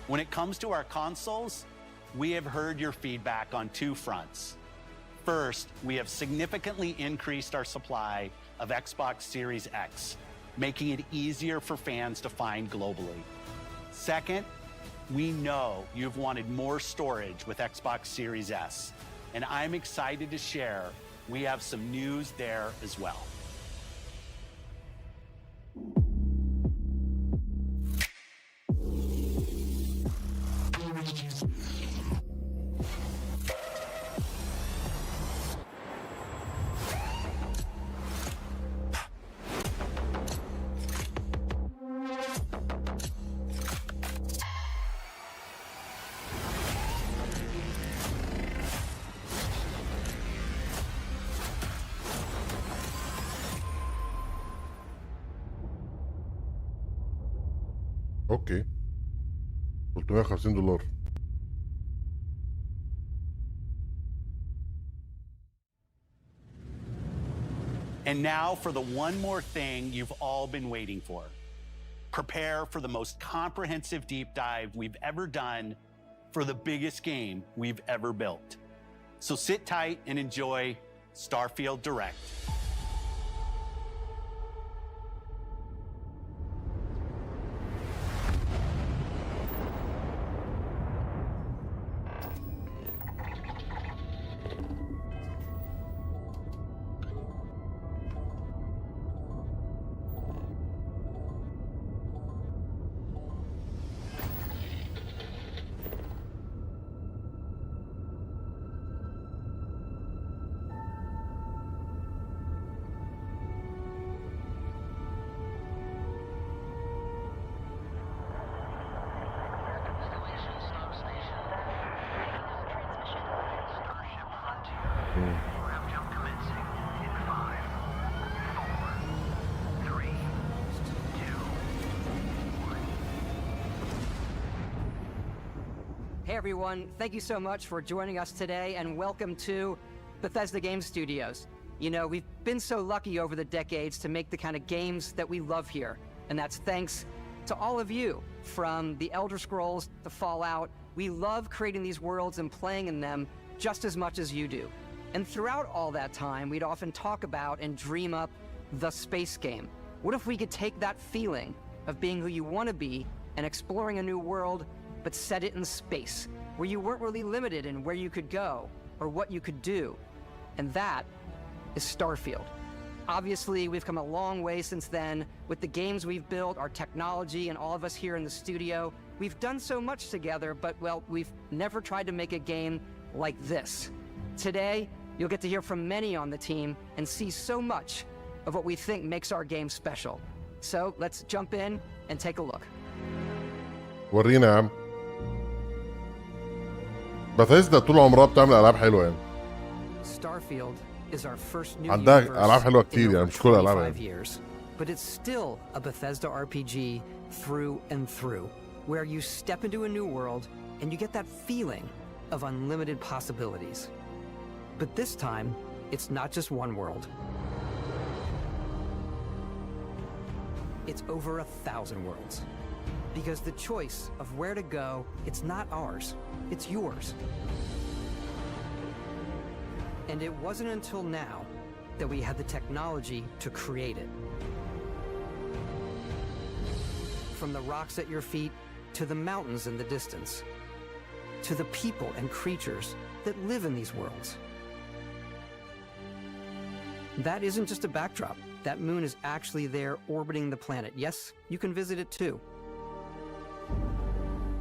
When it comes to our consoles, we have heard your feedback on two fronts. First, we have significantly increased our supply of Xbox Series X, making it easier for fans to find globally. Second, we know you've wanted more storage with Xbox Series S, and I'm excited to share we have some news there as well. اوكي. $350. And now for the one more thing you've all been waiting for. Prepare for the most comprehensive deep dive we've ever done for the biggest game we've ever built. So sit tight and enjoy Starfield Direct. Hey everyone, thank you so much for joining us today and welcome to Bethesda Game Studios. You know, we've been so lucky over the decades to make the kind of games that we love here, and that's thanks to all of you, from the Elder Scrolls to Fallout. We love creating these worlds and playing in them just as much as you do. And throughout all that time, we'd often talk about and dream up the space game. What if we could take that feeling of being who you want to be and exploring a new world but set it in space, where you weren't really limited in where you could go or what you could do. And that is Starfield. Obviously, we've come a long way since then. With the games we've built, our technology, and all of us here in the studio, we've done so much together, but, well, we've never tried to make a game like this. Today, you'll get to hear from many on the team and see so much of what we think makes our game special. So, let's jump in and take a look. ورينا يا عم. بثيسدا طول عمرها بتعمل ألعاب حلوة يعني. Starfield is our first new عندها universe ألعاب حلوة كتير in يعني over مش كل ألعابها 25 يعني. years, but it's still a Bethesda RPG through and through, where you step into a new world and you get that feeling of unlimited possibilities. But this time, it's not just one world. It's over 1,000 worlds. Because the choice of where to go, it's not ours, it's yours. And it wasn't until now that we had the technology to create it. From the rocks at your feet, to the mountains in the distance, to the people and creatures that live in these worlds. That isn't just a backdrop. That moon is actually there orbiting the planet. Yes, you can visit it too.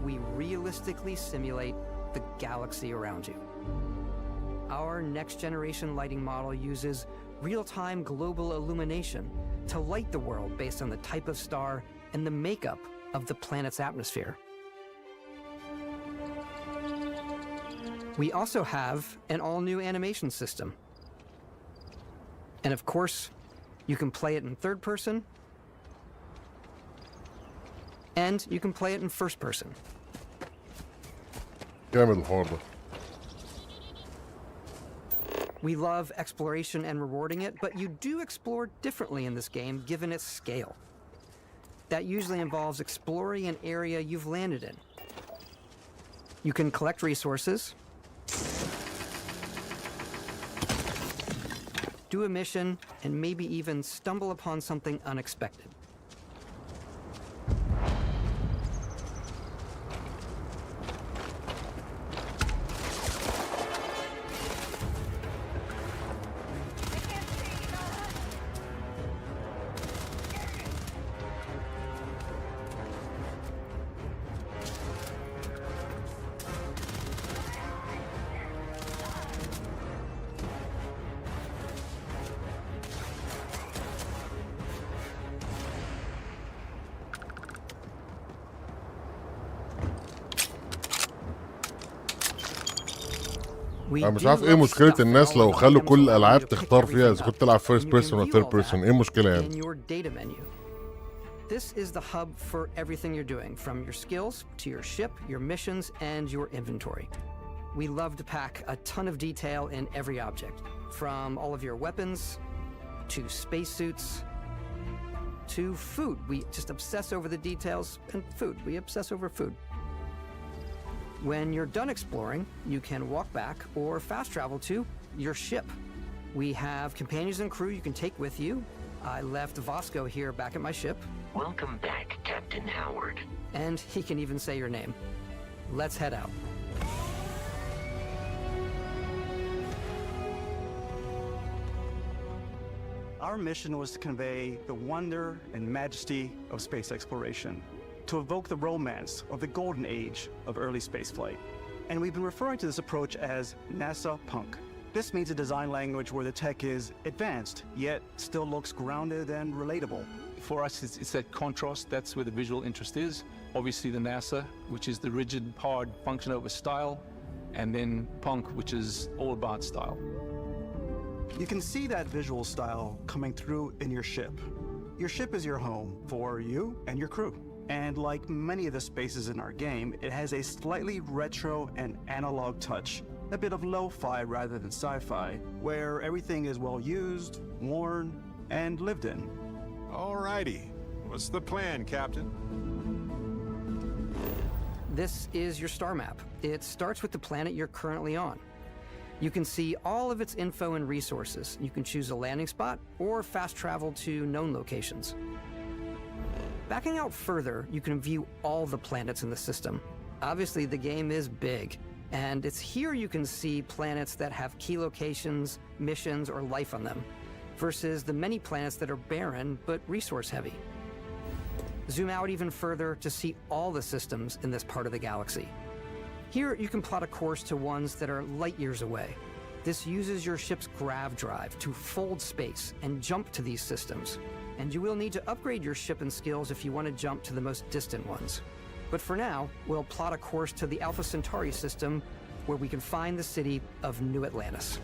We realistically simulate the galaxy around you. Our next-generation lighting model uses real-time global illumination to light the world based on the type of star and the makeup of the planet's atmosphere. We also have an all-new animation system. And of course, you can play it in third person, and you can play it in first person. جامد الحوار ده. We love exploration and rewarding it, but you do explore differently in this game given its scale. That usually involves exploring an area you've landed in. You can collect resources, do a mission, and maybe even stumble upon something unexpected. انا مش عارف ايه مشكلة الناس لو خلوا كل الالعاب تختار فيها اذا كنت تلعب فيرست بيرسون ولا ثيرد بيرسون، ايه المشكلة يعني؟ This is the hub for everything you're doing, from your skills to your ship, your missions, and your inventory. We love to pack a ton of detail in every object, from all of your weapons to spacesuits to food. We just obsess over the details, and food. We obsess over food. When you're done exploring, you can walk back or fast travel to your ship. We have companions and crew you can take with you. I left Vasco here back at my ship. Welcome back, Captain Howard. And he can even say your name. Let's head out. Our mission was to convey the wonder and majesty of space exploration, to evoke the romance of the golden age of early spaceflight. And we've been referring to this approach as NASA Punk. This means a design language where the tech is advanced, yet still looks grounded and relatable. For us, it's that contrast. That's where the visual interest is. Obviously the NASA, which is the rigid, hard function over style, and then Punk, which is all about style. You can see that visual style coming through in your ship. Your ship is your home for you and your crew. And like many of the spaces in our game, it has a slightly retro and analog touch, a bit of lo-fi rather than sci-fi, where everything is well used, worn, and lived in. Alrighty, what's the plan, Captain? This is your star map. It starts with the planet you're currently on. You can see all of its info and resources. You can choose a landing spot or fast travel to known locations. Backing out further, you can view all the planets in the system. Obviously, the game is big, and it's here you can see planets that have key locations, missions, or life on them, versus the many planets that are barren but resource-heavy. Zoom out even further to see all the systems in this part of the galaxy. Here, you can plot a course to ones that are light years away. This uses your ship's grav drive to fold space and jump to these systems. And you will need to upgrade your ship and skills if you want to jump to the most distant ones. But for now, we'll plot a course to the Alpha Centauri system, where we can find the city of New Atlantis.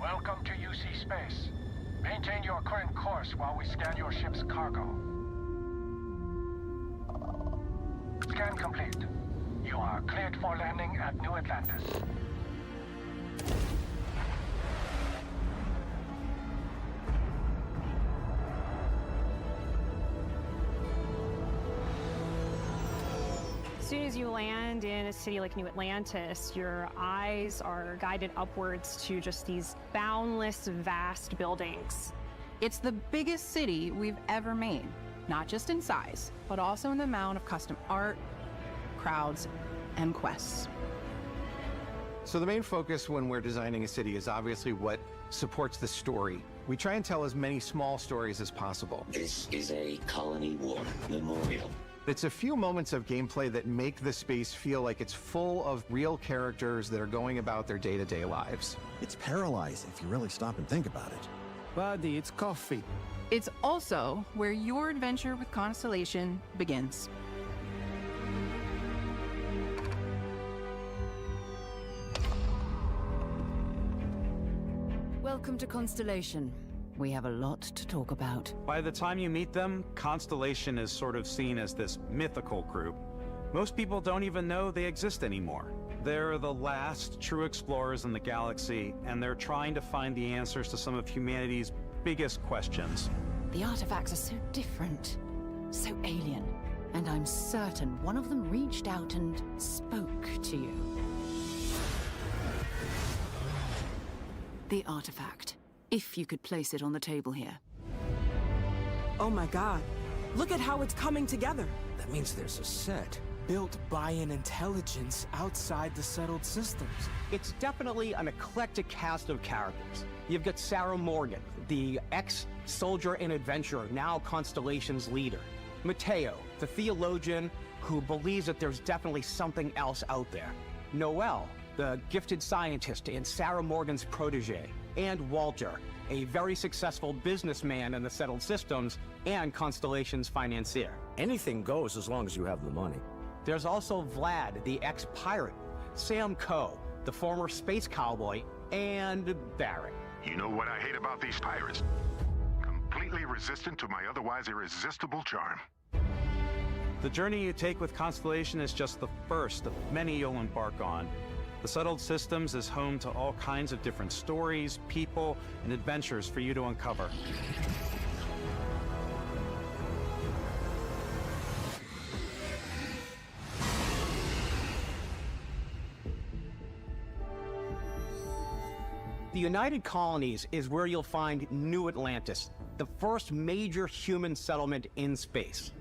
Welcome to UC Space. Maintain your current course while we scan your ship's cargo. Scan complete. You are cleared for landing at New Atlantis. As soon as you land in a city like New Atlantis, your eyes are guided upwards to just these boundless, vast buildings. It's the biggest city we've ever made, not just in size, but also in the amount of custom art, crowds, and quests. So the main focus when we're designing a city is obviously what supports the story. We try and tell as many small stories as possible. This is a Colony War memorial. It's a few moments of gameplay that make the space feel like it's full of real characters that are going about their day-to-day lives. It's paralyzing if you really stop and think about it. Buddy, it's coffee. It's also where your adventure with Constellation begins. Welcome to Constellation. We have a lot to talk about. By the time you meet them, Constellation is sort of seen as this mythical group. Most people don't even know they exist anymore. They're the last true explorers in the galaxy, and they're trying to find the answers to some of humanity's biggest questions. The artifacts are so different, so alien, and I'm certain one of them reached out and spoke to you. The artifact. If you could place it on the table here. Oh my god. Look at how it's coming together. That means there's a set built by an intelligence outside the settled systems. It's definitely an eclectic cast of characters. You've got Sarah Morgan, the ex-soldier and adventurer, now Constellation's leader. Mateo, the theologian who believes that there's definitely something else out there. Noel, the gifted scientist and Sarah Morgan's protege. And Walter, a very successful businessman in the settled systems and Constellation's financier. Anything goes as long as you have the money. There's also Vlad, the ex-pirate, Sam Coe, the former space cowboy, and Barrett. You know what I hate about these pirates? Completely resistant to my otherwise irresistible charm. The journey you take with Constellation is just the first of many you'll embark on. The Settled Systems is home to all kinds of different stories, people, and adventures for you to uncover. The United Colonies is where you'll find New Atlantis, the first major human settlement in space.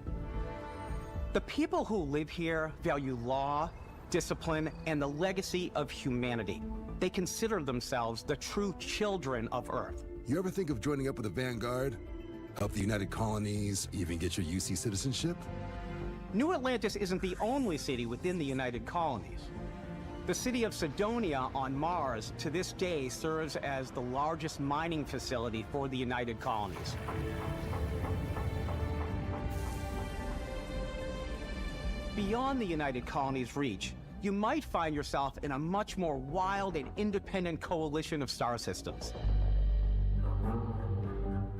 The people who live here value law, discipline, and the legacy of humanity. They consider themselves the true children of Earth. You ever think of joining up with the Vanguard? Help the United Colonies, even get your UC citizenship? New Atlantis isn't the only city within the United Colonies. The city of Sidonia on Mars to this day serves as the largest mining facility for the United Colonies. Beyond the United Colonies' reach, you might find yourself in a much more wild and independent coalition of star systems.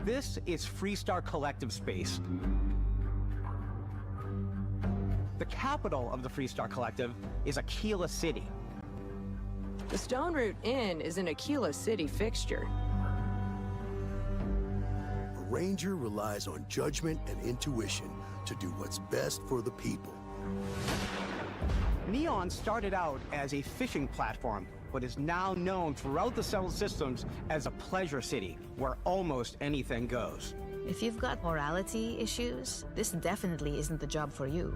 This is Freestar Collective Space. The capital of the Freestar Collective is Aquila City. The Stone Root Inn is an Aquila City fixture. A ranger relies on judgment and intuition to do what's best for the people. Neon started out as a fishing platform, but is now known throughout the settled systems as a pleasure city, where almost anything goes. If you've got morality issues, this definitely isn't the job for you.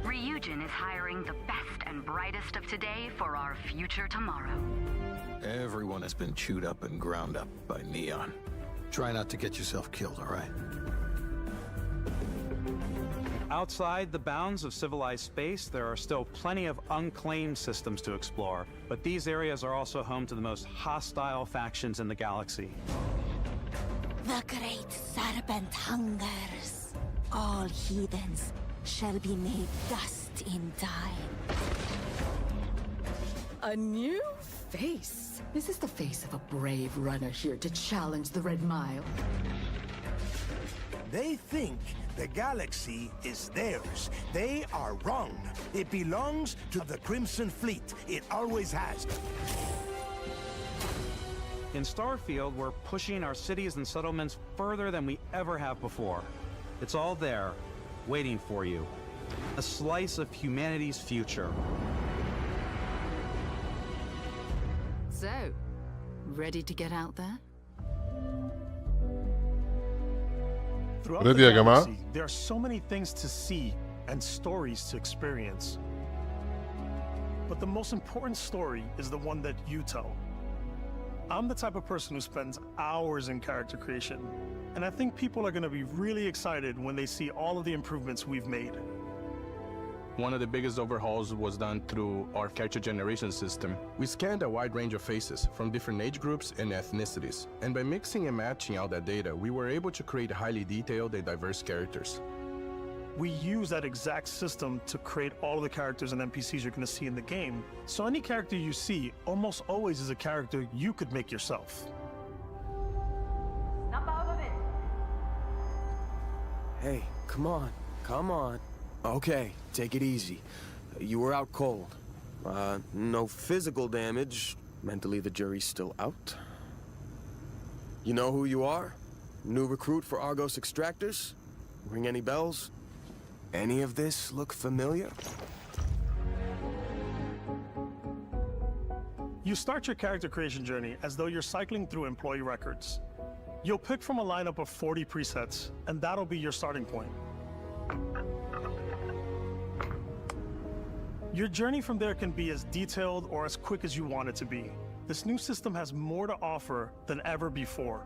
Ryujin is hiring the best and brightest of today for our future tomorrow. Everyone has been chewed up and ground up by Neon. Try not to get yourself killed, all right? Outside the bounds of civilized space, there are still plenty of unclaimed systems to explore, but these areas are also home to the most hostile factions in the galaxy. The great serpent hungers. All heathens shall be made dust in time. A new face. This is the face of a brave runner here to challenge the Red Mile. They think the galaxy is theirs. They are wrong. It belongs to the Crimson Fleet. It always has. In Starfield, we're pushing our cities and settlements further than we ever have before. It's all there, waiting for you. A slice of humanity's future. So, ready to get out there? Throughout Ready, the ya jama'a? galaxy, there are so many things to see and stories to experience. But the most important story is the one that you tell. I'm the type of person who spends hours in character creation, and I think people are going to be really excited when they see all of the improvements we've made. One of the biggest overhauls was done through our character generation system. We scanned a wide range of faces from different age groups and ethnicities. And by mixing and matching all that data, we were able to create highly detailed and diverse characters. We use that exact system to create all of the characters and NPCs you're going to see in the game. So any character you see almost always is a character you could make yourself. Hey, come on, come on. Okay, take it easy. You were out cold. No physical damage. Mentally, the jury's still out. You know who you are? New recruit for Argos Extractors? Ring any bells? Any of this look familiar? You start your character creation journey as though you're cycling through employee records. You'll pick from a lineup of 40 presets, and that'll be your starting point. Your journey from there can be as detailed or as quick as you want it to be. This new system has more to offer than ever before.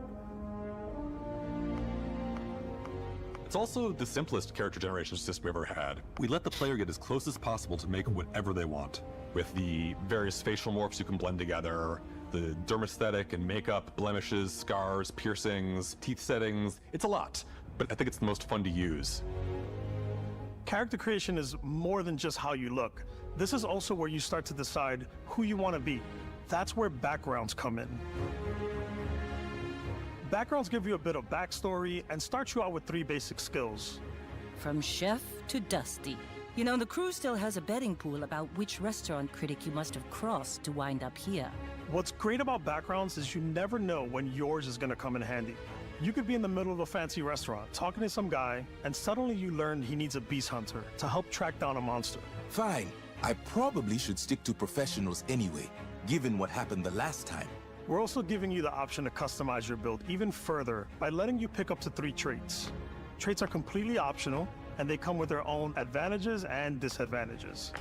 It's also the simplest character generation system we ever had. We let the player get as close as possible to make whatever they want. With the various facial morphs you can blend together, the dermesthetic and makeup, blemishes, scars, piercings, teeth settings, it's a lot. But I think it's the most fun to use. Character creation is more than just how you look. This is also where you start to decide who you want to be. That's where backgrounds come in. Backgrounds give you a bit of backstory and start you out with 3 basic skills. From chef to Dusty. You know, the crew still has a betting pool about which restaurant critic you must have crossed to wind up here. What's great about backgrounds is you never know when yours is going to come in handy. You could be in the middle of a fancy restaurant talking to some guy, and suddenly you learn he needs a beast hunter to help track down a monster. Fine. I probably should stick to professionals anyway, given what happened the last time. We're also giving you the option to customize your build even further by letting you pick up to 3 traits. Traits are completely optional, and they come with their own advantages and disadvantages.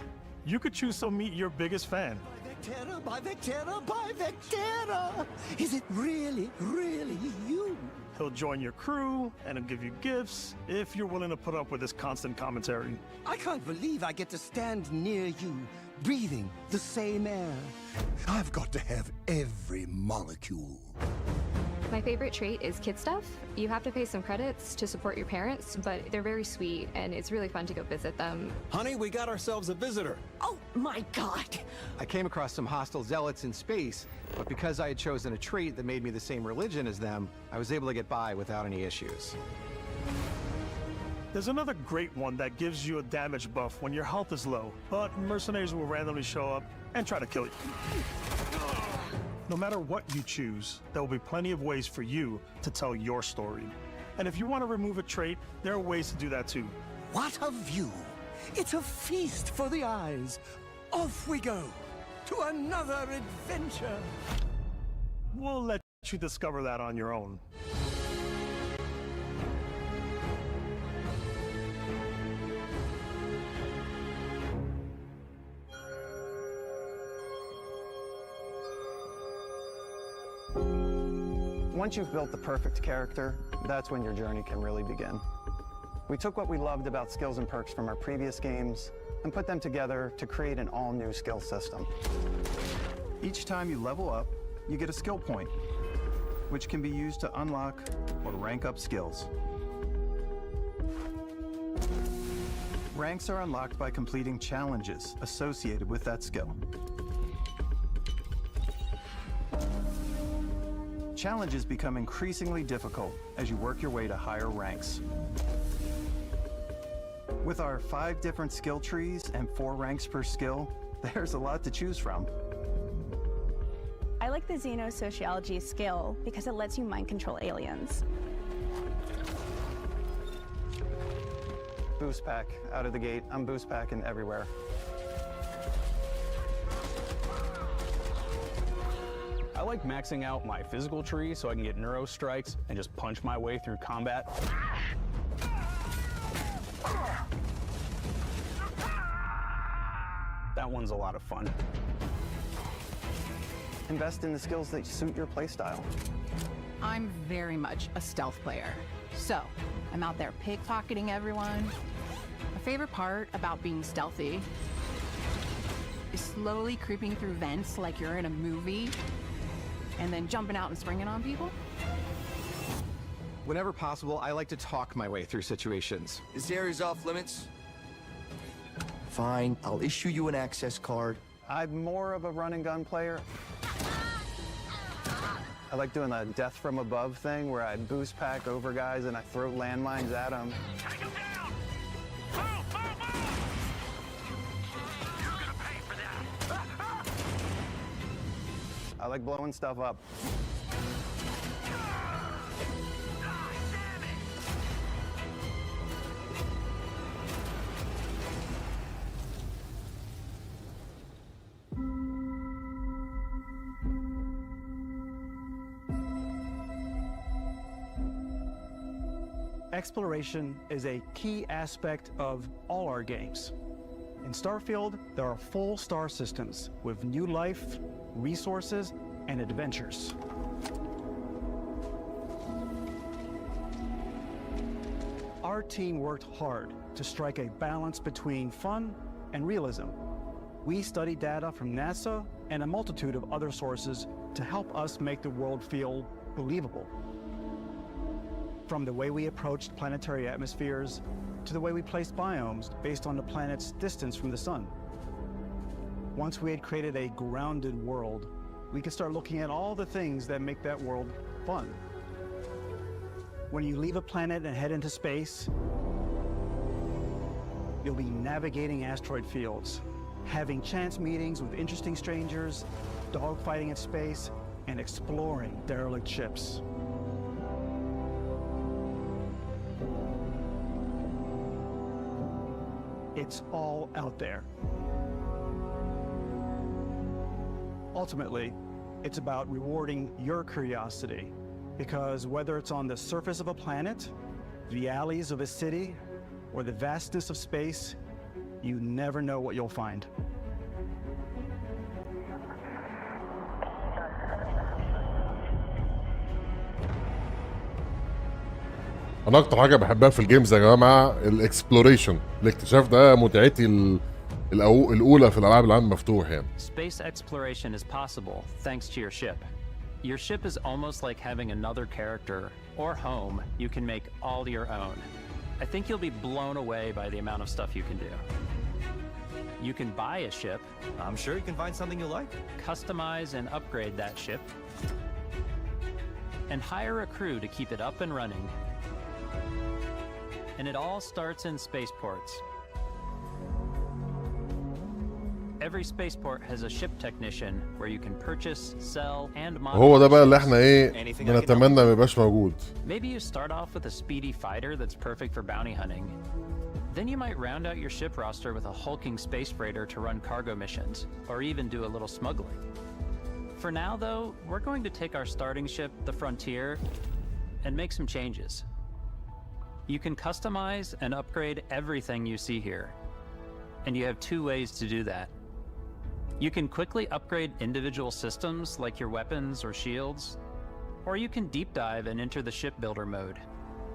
You could choose to meet your biggest fan. By Vectera! Is it really, really you? He'll join your crew, and he'll give you gifts if you're willing to put up with his constant commentary. I can't believe I get to stand near you, breathing the same air. I've got to have every molecule. My favorite trait is kid stuff. You have to pay some credits to support your parents, but they're very sweet, and it's really fun to go visit them. Honey, we got ourselves a visitor. Oh my god! I came across some hostile zealots in space, but because I had chosen a trait that made me the same religion as them, I was able to get by without any issues. There's another great one that gives you a damage buff when your health is low, but mercenaries will randomly show up and try to kill you. No matter what you choose, there will be plenty of ways for you to tell your story. And if you want to remove a trait, there are ways to do that too. What a view! It's a feast for the eyes. Off we go to another adventure. We'll let you discover that on your own. Once you've built the perfect character, that's when your journey can really begin. We took what we loved about skills and perks from our previous games and put them together to create an all-new skill system. Each time you level up, you get a skill point, which can be used to unlock or rank up skills. Ranks are unlocked by completing challenges associated with that skill. Challenges become increasingly difficult as you work your way to higher ranks. With our 5 different skill trees and 4 ranks per skill, there's a lot to choose from. I like the Xenosociology skill because it lets you mind control aliens. Boost pack out of the gate. I'm boost packing everywhere. I like maxing out my physical tree so I can get neuro strikes and just punch my way through combat. That one's a lot of fun. Invest in the skills that suit your playstyle. I'm very much a stealth player. So, I'm out there pickpocketing everyone. My favorite part about being stealthy is slowly creeping through vents like you're in a movie, and then jumping out and springing on people. Whenever possible, I like to talk my way through situations. This area's off limits. Fine, I'll issue you an access card. I'm more of a run and gun player. I like doing the death from above thing where I boost pack over guys and I throw landmines at them. Take him down! Move, move, move! You're gonna pay for that! I like blowing stuff up. Exploration is a key aspect of all our games. In Starfield, there are full star systems with new life, resources, and adventures. Our team worked hard to strike a balance between fun and realism. We studied data from NASA and a multitude of other sources to help us make the world feel believable. From the way we approached planetary atmospheres to the way we placed biomes based on the planet's distance from the sun. Once we had created a grounded world, we could start looking at all the things that make that world fun. When you leave a planet and head into space, you'll be navigating asteroid fields, having chance meetings with interesting strangers, dogfighting in space, and exploring derelict ships. It's all out there. Ultimately, it's about rewarding your curiosity, because whether it's on the surface of a planet, the alleys of a city, or the vastness of space, you never know what you'll find. انا اكتر حاجه بحبها في الجيمز يا جماعه الاكسبلوريشن. الاكتشاف ده متعتي الاولى في الالعاب العالم المفتوح يعني. Space exploration is possible thanks to your ship. Your ship is almost like having another character or home you can make all your own. I think you'll be blown away by the amount of stuff you can do. You can buy a ship. I'm sure you can find something you like. Customize and upgrade that ship. And hire a crew to keep it up and running. And it all starts in spaceports. Every spaceport has a ship technician where you can purchase, sell, and هو ده بقى اللي modify احنا ايه بنتمنى ما يبقاش موجود. Maybe you start off with a speedy fighter that's perfect for bounty hunting. Then you might round out your ship roster with a hulking space freighter to run cargo missions, or even do a little smuggling. For now, though, we're going to take our starting ship, the Frontier, and make some changes. You can customize and upgrade everything you see here, and you have two ways to do that. You can quickly upgrade individual systems like your weapons or shields, or you can deep dive and enter the shipbuilder mode.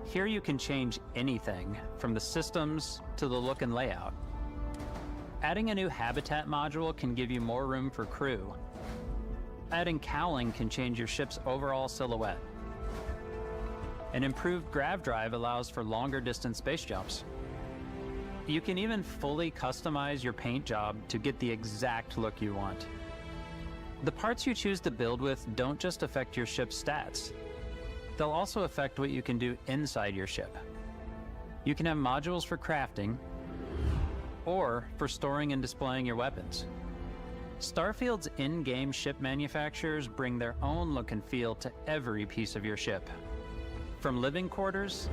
Here you can change anything, from the systems to the look and layout. Adding a new habitat module can give you more room for crew. Adding cowling can change your ship's overall silhouette. An improved grav drive allows for longer distance space jumps. You can even fully customize your paint job to get the exact look you want. The parts you choose to build with don't just affect your ship's stats. They'll also affect what you can do inside your ship. You can have modules for crafting or for storing and displaying your weapons. Starfield's in-game ship manufacturers bring their own look and feel to every piece of your ship. From living quarters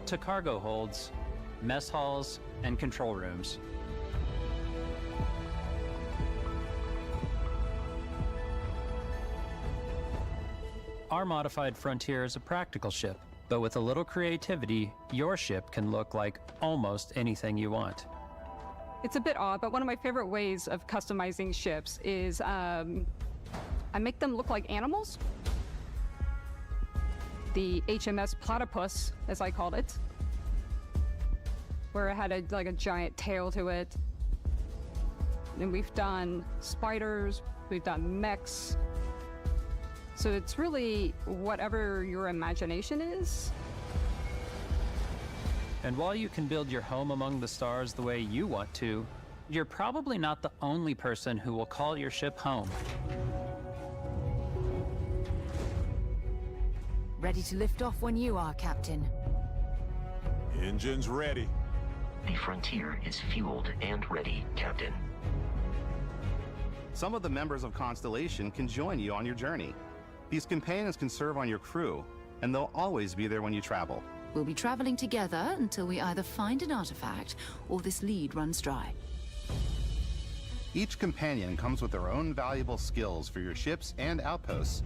to cargo holds, mess halls, and control rooms. Our modified Frontier is a practical ship, but with a little creativity, your ship can look like almost anything you want. It's a bit odd, but one of my favorite ways of customizing ships is I make them look like animals. The HMS Platypus, as I called it, where it had like a giant tail to it. And we've done spiders, we've done mechs. So it's really whatever your imagination is. And while you can build your home among the stars the way you want to, you're probably not the only person who will call your ship home. Ready to lift off when you are, Captain. Engines ready. The Frontier is fueled and ready, Captain. Some of the members of Constellation can join you on your journey. These companions can serve on your crew, and they'll always be there when you travel. We'll be traveling together until we either find an artifact or this lead runs dry. Each companion comes with their own valuable skills for your ships and outposts,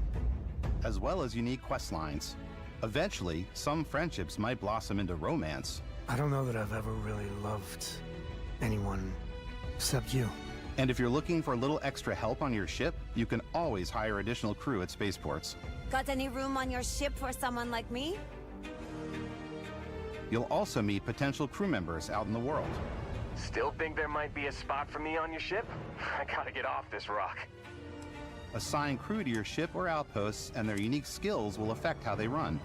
as well as unique quest lines. Eventually, some friendships might blossom into romance. I don't know that I've ever really loved anyone except you. And if you're looking for a little extra help on your ship, you can always hire additional crew at spaceports. Got any room on your ship for someone like me? You'll also meet potential crew members out in the world. Still think there might be a spot for me on your ship? I gotta get off this rock. Assign crew to your ship or outposts, and their unique skills will affect how they run.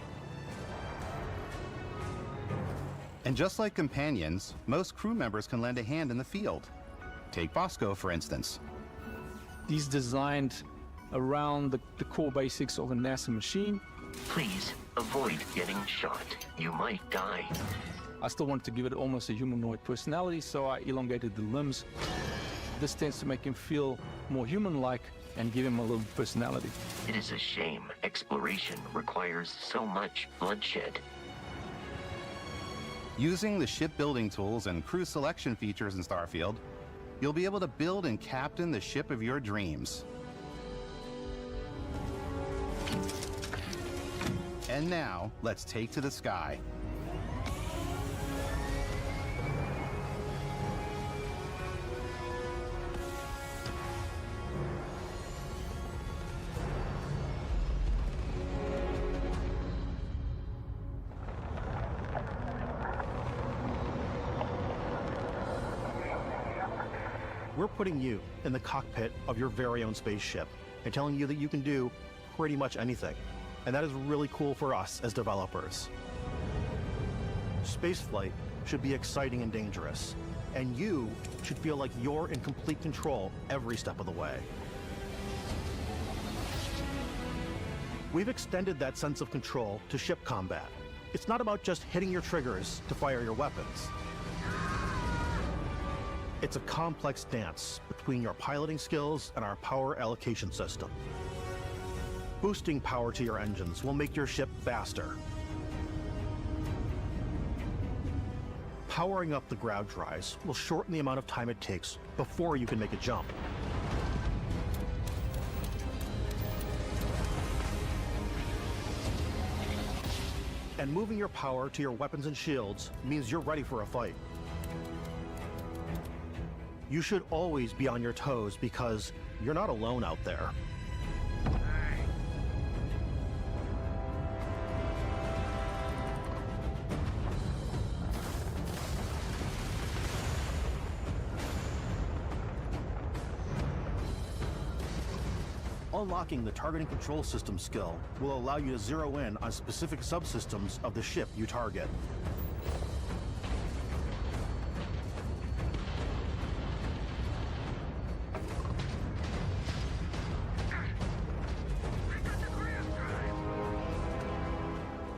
And just like companions, most crew members can lend a hand in the field. Take Bosco, for instance. He's designed around the core basics of a NASA machine. Please avoid getting shot. You might die. I still wanted to give it almost a humanoid personality, so I elongated the limbs. This tends to make him feel more human-like and give him a little personality. It is a shame exploration requires so much bloodshed. Using the shipbuilding tools and crew selection features in Starfield, you'll be able to build and captain the ship of your dreams. And now, let's take to the sky. We're putting you in the cockpit of your very own spaceship and telling you that you can do pretty much anything. And that is really cool for us as developers. Spaceflight should be exciting and dangerous, and you should feel like you're in complete control every step of the way. We've extended that sense of control to ship combat. It's not about just hitting your triggers to fire your weapons. It's a complex dance between your piloting skills and our power allocation system. Boosting power to your engines will make your ship faster. Powering up the ground tries will shorten the amount of time it takes before you can make a jump. And moving your power to your weapons and shields means you're ready for a fight. You should always be on your toes because you're not alone out there. Unlocking the targeting control system skill will allow you to zero in on specific subsystems of the ship you target.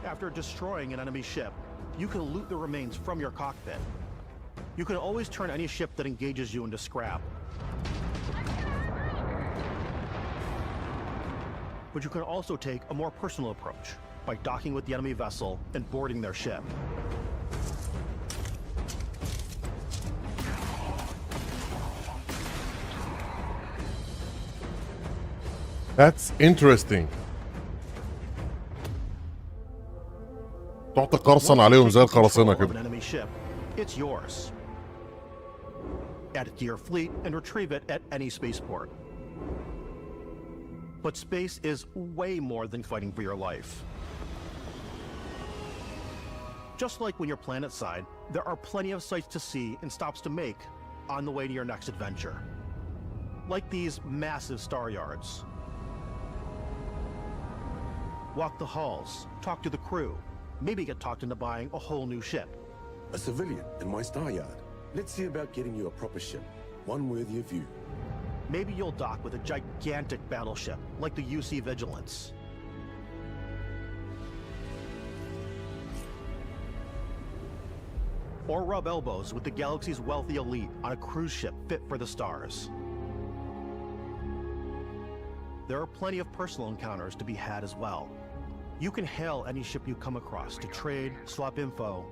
After destroying an enemy ship, you can loot the remains from your cockpit. You can always turn any ship that engages you into scrap. But you can also take a more personal approach by docking with the enemy vessel and boarding their ship. That's interesting. تقعد تقرصن عليهم زي القراصنة كده. An enemy ship, it's yours. Add it to your fleet and retrieve it at any spaceport. But space is way more than fighting for your life. Just like when you're planetside, there are plenty of sights to see and stops to make on the way to your next adventure. Like these massive star yards. Walk the halls, talk to the crew, maybe get talked into buying a whole new ship. A civilian in my star yard. Let's see about getting you a proper ship, one worthy of you. Maybe you'll dock with a gigantic battleship, like the UC Vigilance. Or rub elbows with the galaxy's wealthy elite on a cruise ship fit for the stars. There are plenty of personal encounters to be had as well. You can hail any ship you come across to trade, swap info,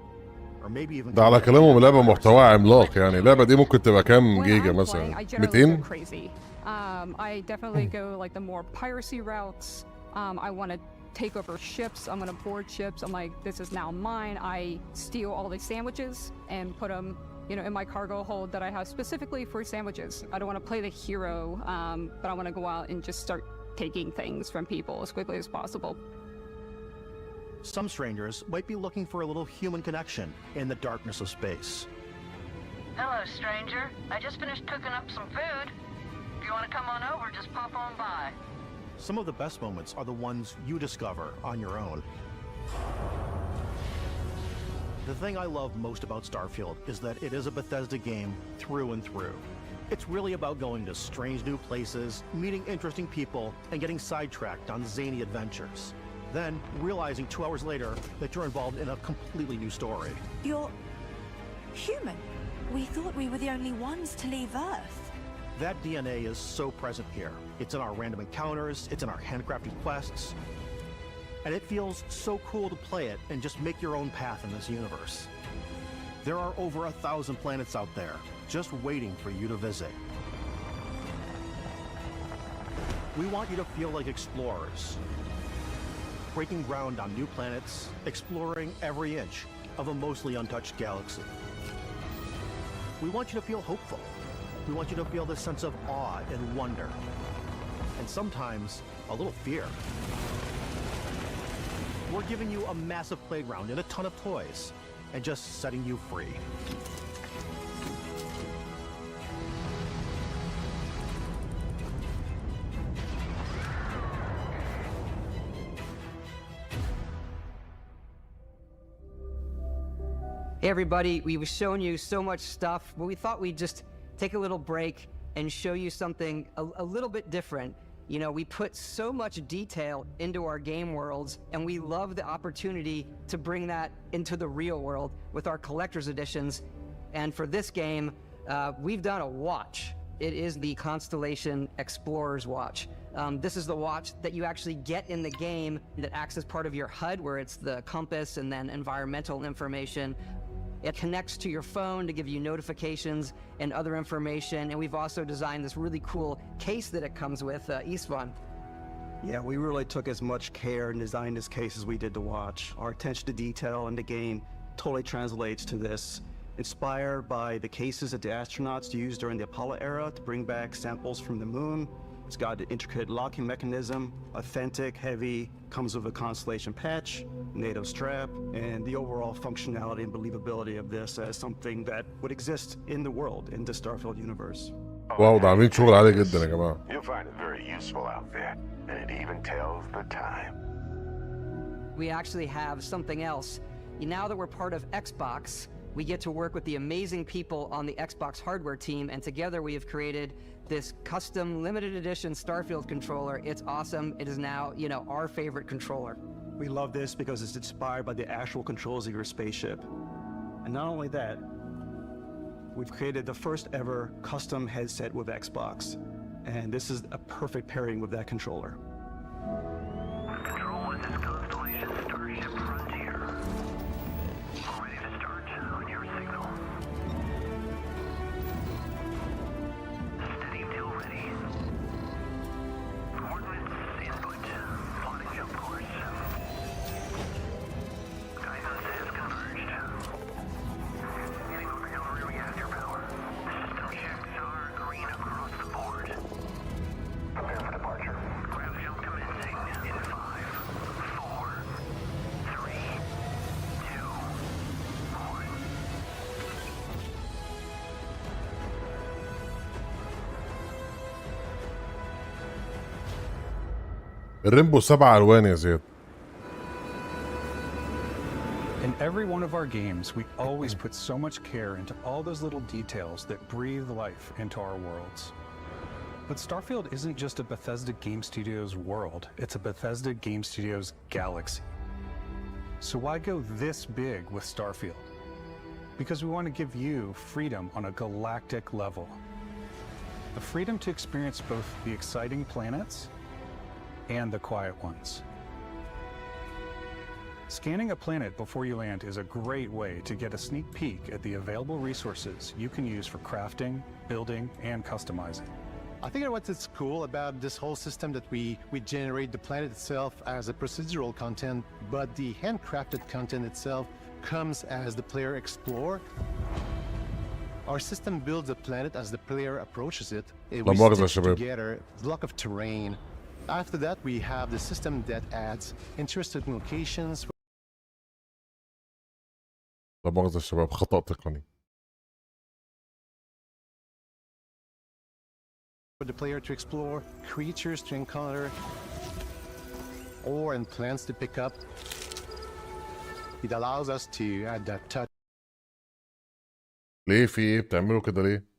or maybe even... ده على كلامهم اللعبة محتواها عملاق يعني اللعبة دي ممكن تبقى كام جيجا مثلا 200 crazy. I definitely go like the more piracy routes. I want to take over ships. I'm going to board ships. I'm like, this is now mine. I steal all the sandwiches and put them, you know, in my cargo hold that I have specifically for sandwiches. I don't want to play the hero, but I want to go out and just start taking things from people as quickly as possible. Some strangers might be looking for a little human connection in the darkness of space. Hello, stranger. I just finished cooking up some food. If you want to come on over, just pop on by. Some of the best moments are the ones you discover on your own. The thing I love most about Starfield is that it is a Bethesda game through and through. It's really about going to strange new places, meeting interesting people, and getting sidetracked on zany adventures. Then realizing 2 hours later that you're involved in a completely new story. You're human. We thought we were the only ones to leave Earth. That DNA is so present here. It's in our random encounters, it's in our handcrafted quests, and it feels so cool to play it and just make your own path in this universe. There are over 1,000 planets out there, just waiting for you to visit. We want you to feel like explorers, breaking ground on new planets, exploring every inch of a mostly untouched galaxy. We want you to feel hopeful. We want you to feel this sense of awe and wonder, and sometimes a little fear. We're giving you a massive playground and a ton of toys, and just setting you free. Hey everybody, we've shown you so much stuff, but we thought we'd just take a little break and show you something a little bit different. You know, we put so much detail into our game worlds, and we love the opportunity to bring that into the real world with our collector's editions. And for this game, we've done a watch. It is the Constellation Explorer's Watch. This is the watch that you actually get in the game that acts as part of your HUD, where it's the compass and then environmental information. It connects to your phone to give you notifications and other information. And we've also designed this really cool case that it comes with, Istvan. Yeah, we really took as much care in designing this case as we did the watch. Our attention to detail in the game totally translates to this. Inspired by the cases that the astronauts used during the Apollo era to bring back samples from the moon. It's got an intricate locking mechanism, authentic, heavy, comes with a Constellation patch, NATO strap, and the overall functionality and believability of this as something that would exist in the world, in the Starfield universe. واو ده عاملين شغل عالي جدا يا جماعة. You'll find it very useful out there, and it even tells the time. We actually have something else. Now that we're part of Xbox, we get to work with the amazing people on the Xbox hardware team, and together we have created this custom limited edition Starfield controller. It's awesome. It is now, you know, our favorite controller. We love this because it's inspired by the actual controls of your spaceship. And not only that, we've created the first ever custom headset with Xbox. And this is a perfect pairing with that controller. Control, this is Constellation Starship Frontier. Ready to start on your signal. Steady till ready. Coordinates input. Plotting jump course. Guidance has converged. Getting auxiliary reactor power. System checks are green across the board. Prepare for departure. Grab jump commencing in 5, 4, 3, 2, 1. الريمبو 7 ألوان يا زياد. In every one of our games, we always put so much care into all those little details that breathe life into our worlds. But Starfield isn't just a Bethesda Game Studios world, it's a Bethesda Game Studios galaxy. So why go this big with Starfield? Because we want to give you freedom on a galactic level. The freedom to experience both the exciting planets and the quiet ones. Scanning a planet before you land is a great way to get a sneak peek at the available resources you can use for crafting, building, and customizing. I think what's cool about this whole system that we generate the planet itself as a procedural content, but the handcrafted content itself comes as the player explore. Our system builds the planet as the player approaches it. We stitch together a block of terrain. After that, we have the system that adds interesting locations. لا مؤاخذة يا شباب خطأ تقني. For the player to explore, creatures to encounter, ore and plants to pick up. It allows us to add that touch ليه في ايه بتعملوا كده ليه؟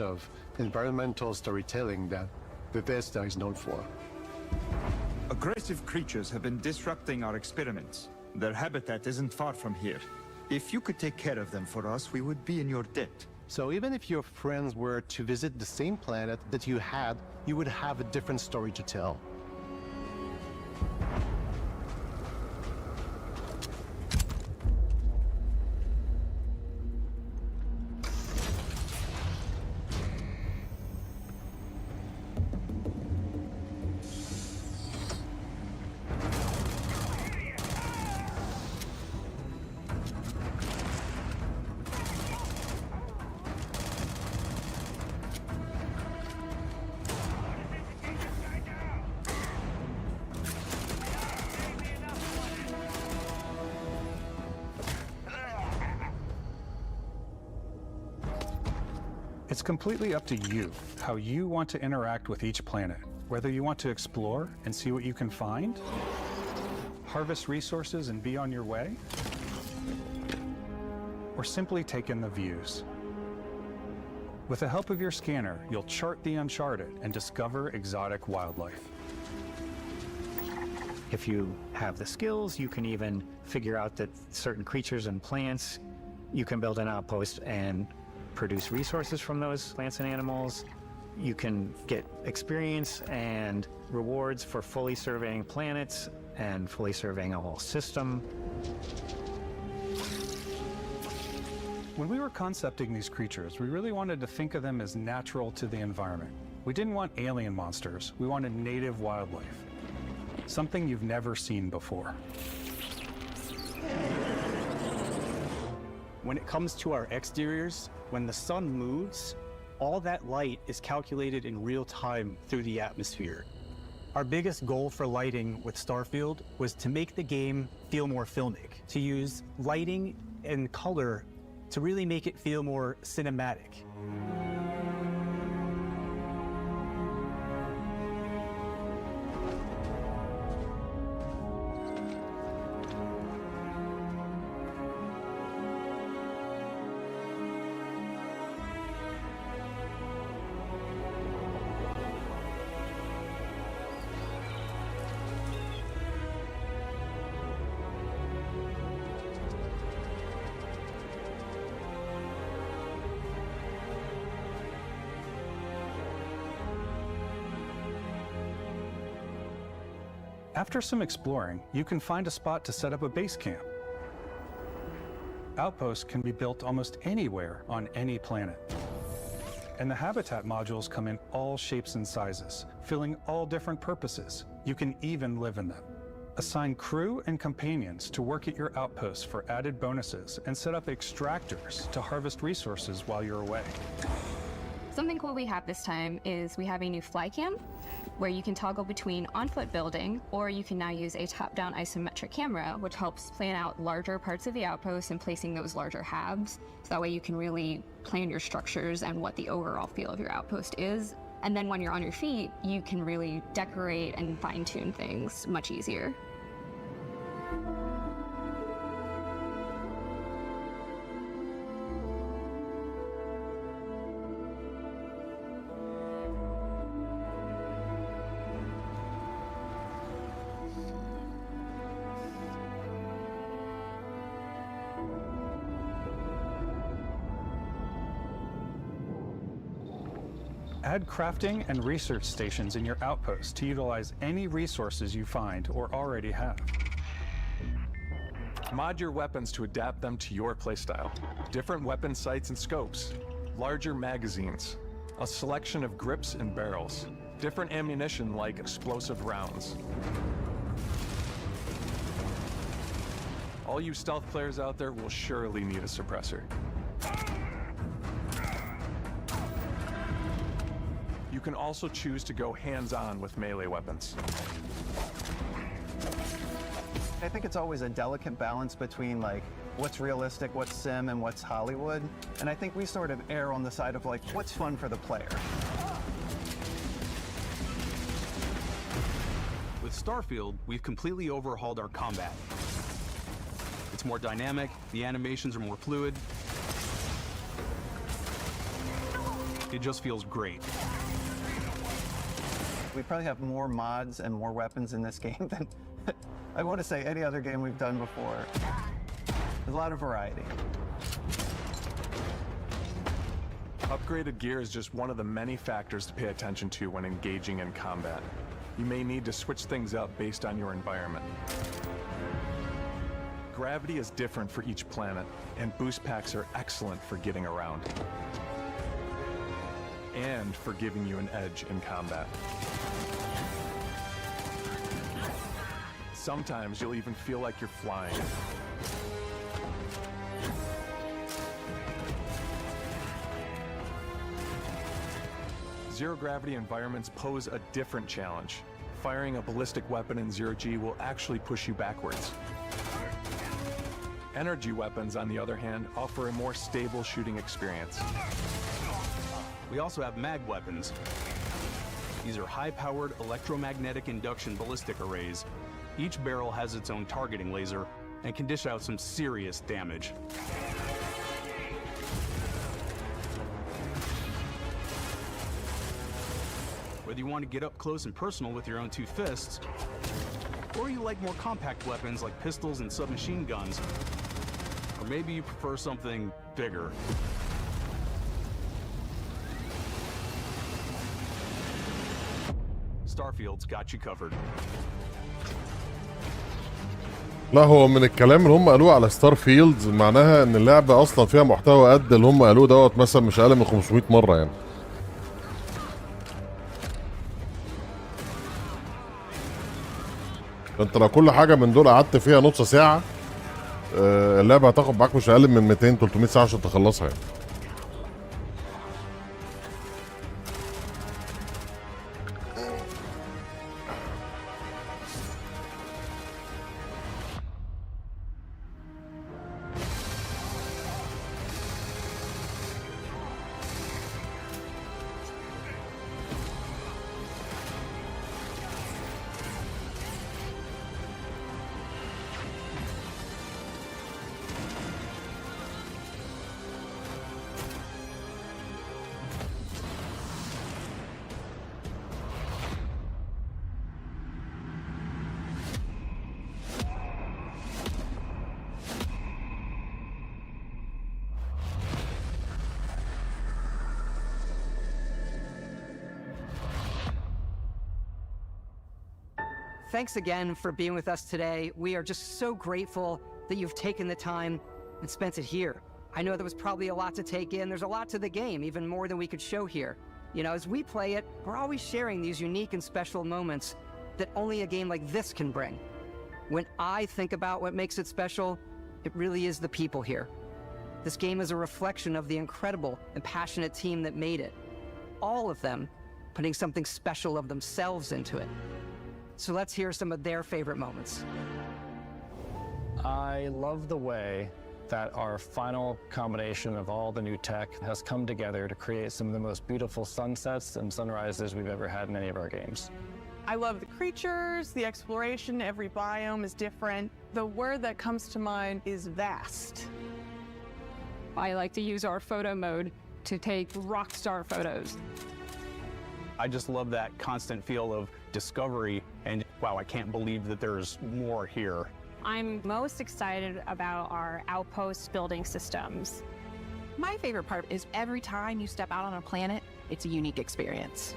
of environmental storytelling that Bethesda is known for. Aggressive creatures have been disrupting our experiments. Their habitat isn't far from here. If you could take care of them for us, we would be in your debt. So even if your friends were to visit the same planet that you had, you would have a different story to tell. It's completely up to you how you want to interact with each planet, whether you want to explore and see what you can find, harvest resources and be on your way, or simply take in the views. With the help of your scanner, you'll chart the uncharted and discover exotic wildlife. If you have the skills, you can even figure out that certain creatures and plants You can build an outpost and produce resources from those plants and animals. You can get experience and rewards for fully surveying planets and fully surveying a whole system. When we were concepting these creatures, we really wanted to think of them as natural to the environment. We didn't want alien monsters, we wanted native wildlife. Something you've never seen before. When it comes to our exteriors, when the sun moves, all that light is calculated in real time through the atmosphere. Our biggest goal for lighting with Starfield was to make the game feel more filmic, to use lighting and color to really make it feel more cinematic. After some exploring, you can find a spot to set up a base camp. Outposts can be built almost anywhere on any planet. And the habitat modules come in all shapes and sizes, filling all different purposes. You can even live in them. Assign crew and companions to work at your outposts for added bonuses and set up extractors to harvest resources while you're away. Something cool we have this time is we have a new fly cam where you can toggle between on-foot building, or you can now use a top-down isometric camera, which helps plan out larger parts of the outpost and placing those larger halves. So that way you can really plan your structures and what the overall feel of your outpost is. And then when you're on your feet, you can really decorate and fine-tune things much easier. Add crafting and research stations in your outpost to utilize any resources you find or already have. Mod your weapons to adapt them to your playstyle. Different weapon sights and scopes, larger magazines, a selection of grips and barrels, different ammunition like explosive rounds. All you stealth players out there will surely need a suppressor. You can also choose to go hands-on with melee weapons. I think it's always a delicate balance between like what's realistic, what's sim, and what's Hollywood. And I think we sort of err on the side of like what's fun for the player. With Starfield, we've completely overhauled our combat. It's more dynamic, the animations are more fluid. It just feels great. We probably have more mods and more weapons in this game than I want to say any other game we've done before. There's a lot of variety. Upgraded gear is just one of the many factors to pay attention to when engaging in combat. You may need to switch things up based on your environment. Gravity is different for each planet, and boost packs are excellent for getting around. And for giving you an edge in combat. Sometimes you'll even feel like you're flying. Zero-gravity environments pose a different challenge. Firing a ballistic weapon in zero-G will actually push you backwards. Energy weapons, on the other hand, offer a more stable shooting experience. We also have mag weapons. These are high-powered electromagnetic induction ballistic arrays. Each barrel has its own targeting laser and can dish out some serious damage. Whether you want to get up close and personal with your own two fists, or you like more compact weapons like pistols and submachine guns, Or maybe you prefer something bigger. Starfield's got you covered. لا هو من الكلام اللي هم قالوه على ستار فيلد معناها ان اللعبه اصلا فيها محتوى قد اللي هم قالوه دوت مثلا مش اقل من 500 مره يعني. انت لو كل حاجه من دول قعدت فيها نص ساعه اللعبه هتاخد معاك مش اقل من 200 300 ساعه عشان تخلصها يعني. Thanks again for being with us today. We are just so grateful that you've taken the time and spent it here. I know there was probably a lot to take in. There's a lot to the game, even more than we could show here. You know, as we play it, we're always sharing these unique and special moments that only a game like this can bring. When I think about what makes it special, it really is the people here. This game is a reflection of the incredible and passionate team that made it. All of them putting something special of themselves into it. So let's hear some of their favorite moments. I love the way that our final combination of all the new tech has come together to create some of the most beautiful sunsets and sunrises we've ever had in any of our games. I love the creatures, the exploration, every biome is different. The word that comes to mind is vast. I like to use our photo mode to take rockstar photos. I just love that constant feel of discovery and wow, I can't believe that there's more here. I'm most excited about our outpost building systems. My favorite part is every time you step out on a planet, it's a unique experience.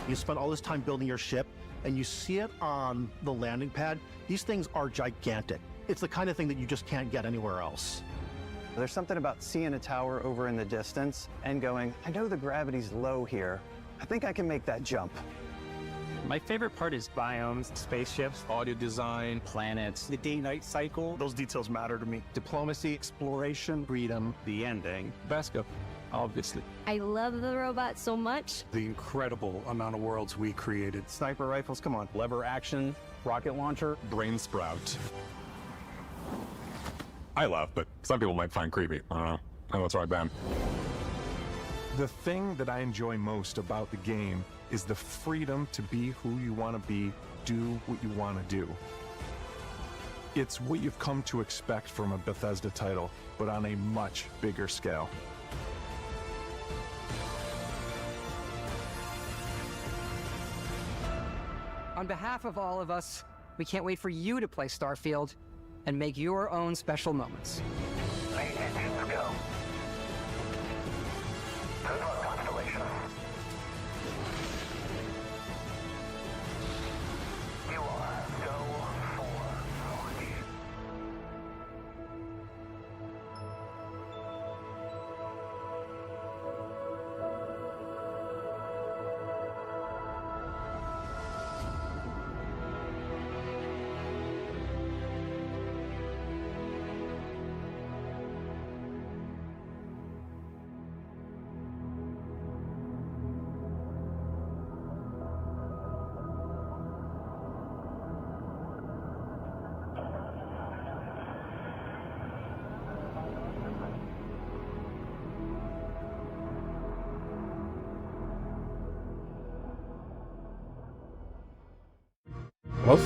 You spend all this time building your ship and you see it on the landing pad. These things are gigantic. It's the kind of thing that you just can't get anywhere else. There's something about seeing a tower over in the distance and going, I know the gravity's low here. I think I can make that jump. My favorite part is biomes, spaceships, audio design, planets, The day-night cycle, those details matter to me. Diplomacy, Exploration, freedom, the ending. Vasco, obviously. I love the robot so much. The incredible amount of worlds we created. sniper rifles, come on. Lever action, rocket launcher. Brain sprout. I laugh, but some people might find creepy. I don't know. I know it's right, Ben. The thing that I enjoy most about the game is the freedom to be who you want to be, do what you want to do. It's what you've come to expect from a Bethesda title, but on a much bigger scale. On behalf of all of us, we can't wait for you to play Starfield and make your own special moments. Make engines go. Good luck, Constellation. You are go for launch. خلاص.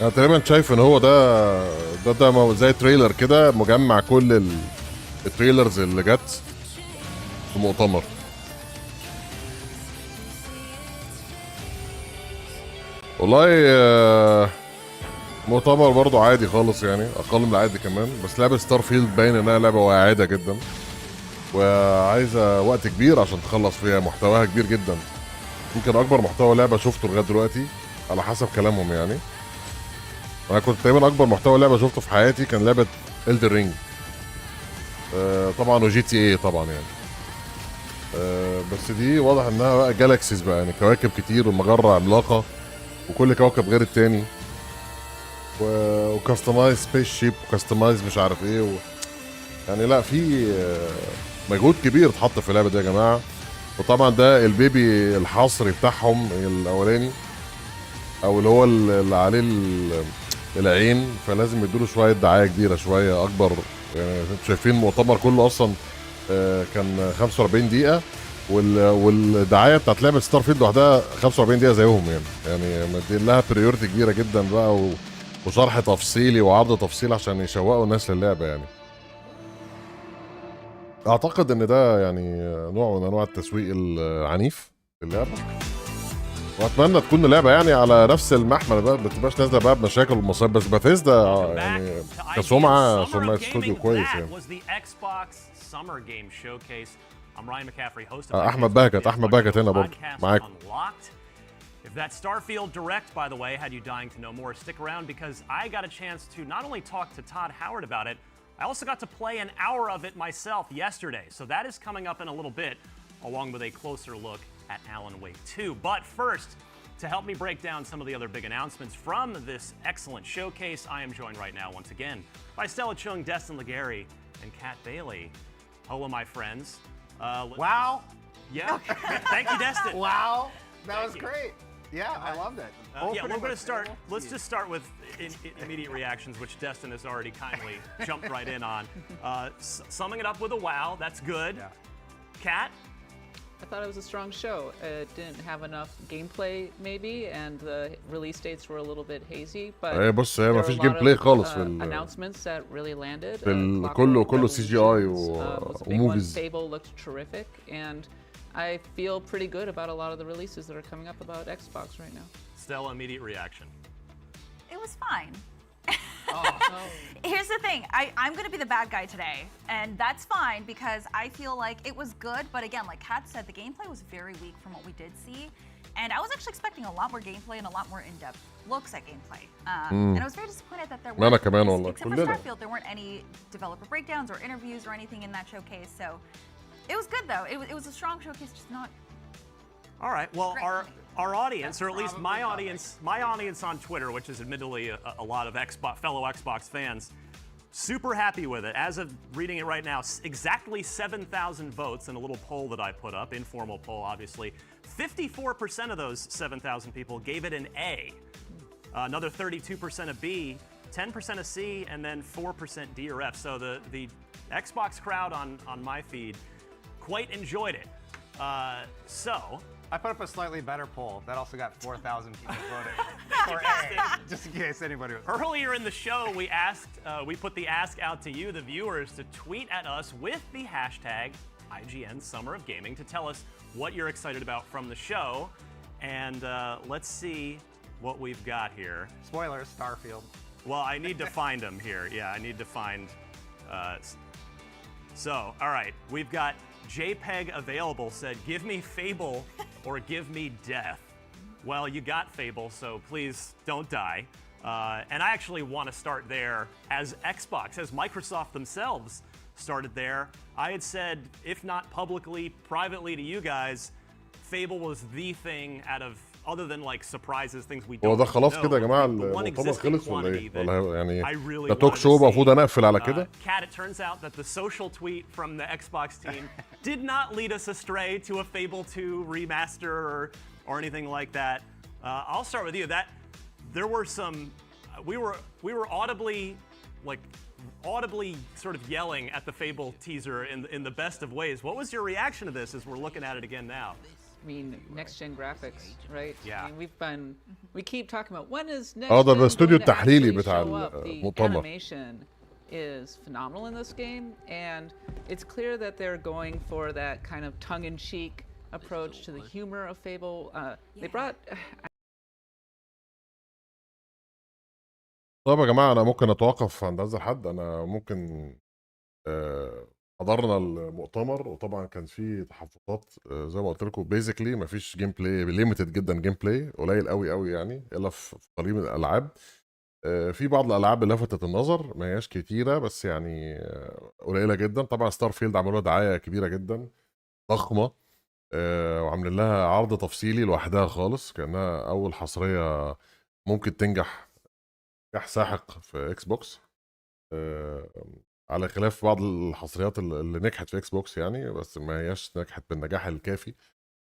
انا تقريبا شايف ان هو ده زي تريلر كده مجمع كل التريلرز اللي جت في المؤتمر. والله مؤتمر برضو عادي خالص يعني، اقل من العادي كمان، بس لعبه ستار فيلد باين انها لعبه واعده جدا وعايزه وقت كبير عشان تخلص فيها، محتواها كبير جدا، يمكن اكبر محتوى لعبه شفته لغايه دلوقتي على حسب كلامهم يعني. انا كنت تقريبا اكبر محتوى لعبه شفته في حياتي كان لعبه إلدر رينج طبعا، وجي تي اي طبعا يعني. بس دي واضح انها بقى جالاكسيز بقى يعني، كواكب كتير والمجره عملاقه وكل كوكب غير التاني، وكاستمايز سبيس شيب وكاستمايز مش عارف ايه يعني لا في مجهود كبير اتحط في اللعبه دي يا جماعه. وطبعا ده البيبي الحصري بتاعهم الاولاني، او اللي هو اللي عليه العين، فلازم يدوله شويه دعايه كبيره شويه اكبر يعني. شايفين المؤتمر كله اصلا كان 45 دقيقه، والدعايه بتاعت لعبه ستار فيلد لوحدها 45 دقيقه زيهم يعني مدين لها بريورتي كبيره جدا بقى، وشرح تفصيلي وعرض تفصيلي عشان يشوقوا الناس للعبه يعني. اعتقد ان ده يعني نوع من انواع التسويق العنيف للعبه، واتمنى تكون اللعبه يعني على نفس المحمل بقى، ما تبقاش نازله بقى بمشاكل ومصايب، بس باتيسدا يعني كسمعه استوديو كويس يعني. احمد بهجت هنا برضه معاك. If that Starfield Direct, by the way, had you dying to know more, stick around because I got a chance to not only talk to Todd Howard about it, I also got to play an hour of it myself yesterday. So that is coming up in a little bit, along with a closer look at Alan Wake 2. But first, to help me break down some of the other big announcements from this excellent showcase, I am joined right now once again by Stella Chung, Destin Legary, and Kat Bailey. Hello, my friends. Wow. Yeah. Thank you, Destin. Wow. That was great. Yeah, I loved it. Yeah, we're going to start. Let's just start with immediate reactions, which Destin has already kindly jumped right in on. Summing it up with a wow, that's good. Yeah. Kat? I thought it was a strong show. It didn't have enough gameplay, maybe, and the release dates were a little bit hazy. But ايه بص هي ما فيش there جيم were a بلاي lot of خالص في announcements that really landed. كله سي جي اي was a big one. وموفيز. Fable looked terrific, and I feel pretty good about a lot of the releases that are coming up about Xbox right now. Stella, immediate reaction. It was fine. Here's the thing, I'm going to be the bad guy today, and that's fine because I feel like it was good, but again, like Kat said, the gameplay was very weak from what we did see, and I was actually expecting a lot more gameplay and a lot more in-depth looks at gameplay, and I was very disappointed that there weren't, except for Starfield, there weren't any developer breakdowns or interviews or anything in that showcase, so it was good though. It was a strong showcase, just not. All right. Well, our audience, or at least my audience on Twitter, which is admittedly a lot of fellow Xbox fans, super happy with it. As of reading it right now, exactly 7,000 votes in a little poll that I put up, informal poll, obviously. 54% of those 7,000 people gave it an A. Another 32% a B, 10% a C, and then 4% D or F. So the Xbox crowd on my feed quite enjoyed it. So I put up a slightly better poll that also got 4,000 people voting for A, just in case anybody was. Earlier in the show, we put the ask out to you, the viewers, to tweet at us with the hashtag IGN Summer of Gaming to tell us what you're excited about from the show. And let's see what we've got here. Spoilers, Starfield. Well, I need to find them here. Yeah, I need to find. So, all right, we've got JPEG available said, give me Fable or give me death. Well, you got Fable, so please don't die. And I actually want to start there as Xbox, as Microsoft themselves started there. I had said, if not publicly, privately to you guys, Fable was the thing out of, other than like surprises, things we don't know. هو ده خلاص كده يا جماعه المؤتمر خلص ولا ايه؟ ولا يعني ده توك شو المفروض انا اقفل على كده؟ Kat, it turns out that the social tweet from the Xbox team did not lead us astray to a Fable 2 remaster or anything like that. I'll start with you. That there were some, we were audibly sort of yelling at the Fable teaser in the best of ways. What was your reaction to this as we're looking at it again now? I mean, next gen graphics, right? Yeah. I mean, we keep talking about when is next ده gen الاستوديو going to التحليلي actually بتاع show up. The المؤتمر. animation is phenomenal in this game, and it's clear that they're going for that kind of tongue-in-cheek approach to the humor of Fable. They brought. طيب يا جماعه انا ممكن اتوقف عند هذا الحد. انا ممكن حضرنا المؤتمر وطبعا كان في تحفظات زي ما قلت لكم بيزيكلي مفيش جيم بلاي، ليميتد جدا جيم بلاي، قليل قوي قوي يعني الا في قليل من الالعاب. في بعض الالعاب اللي لفتت النظر ما هياش كتيره بس يعني قليله جدا. طبعا ستار فيلد عملوا لها دعايه كبيره جدا ضخمه وعاملين لها عرض تفصيلي لوحدها خالص كانها اول حصريه ممكن تنجح نجاح ساحق في اكس بوكس، على خلاف بعض الحصريات اللي نجحت في اكس بوكس يعني بس ما هياش نجحت بالنجاح الكافي.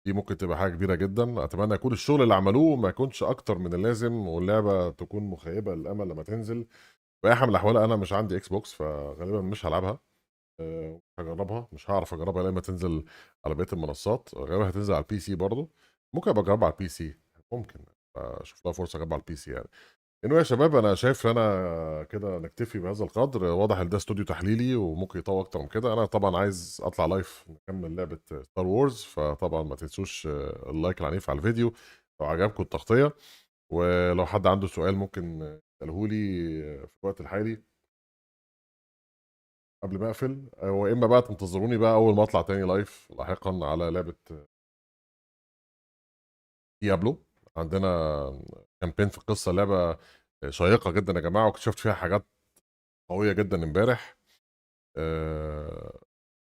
دي ممكن تبقى حاجه كبيره جدا. اتمنى يكون الشغل اللي عملوه ما يكونش اكتر من اللازم واللعبه تكون مخيبه للامل لما تنزل. باي حال من الاحوال انا مش عندي اكس بوكس فغالبا مش هلعبها، مش هجربها، مش هعرف اجربها لما تنزل على بقيه المنصات. غالبا هتنزل على البي سي برضه، ممكن ابقى اجربها على البي سي، ممكن اشوف لها فرصه اجربها على البي سي يعني. انه يا شباب انا شايف انا كده نكتفي بهذا القدر. واضح ان ده استوديو تحليلي وممكن يطول اكتر من كده. انا طبعا عايز اطلع لايف نكمل لعبه ستار وورز، فطبعا ما تنسوش اللايك العنيف على الفيديو لو عجبكم التغطيه. ولو حد عنده سؤال ممكن يساله لي في الوقت الحالي قبل ما اقفل، واما بقى تنتظروني بقى اول ما اطلع تاني لايف لاحقا على لعبه ديابلو. عندنا كامبين في القصه، لعبه شيقه جدا يا جماعه واكتشفت فيها حاجات قويه جدا امبارح.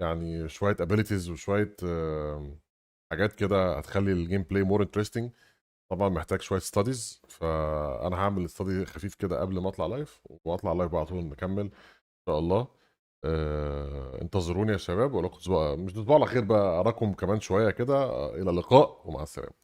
يعني شويه ابيليتيز وشويه حاجات كده هتخلي الجيم بلاي مور انترستنج. طبعا محتاج شويه ستاديز، فانا هعمل ستادي خفيف كده قبل ما اطلع لايف واطلع لايف بقى على طول نكمل ان شاء الله. انتظروني يا شباب، ولكم مش تصبحوا على خير بقى، اراكم كمان شويه كده. الى اللقاء ومع السلامه.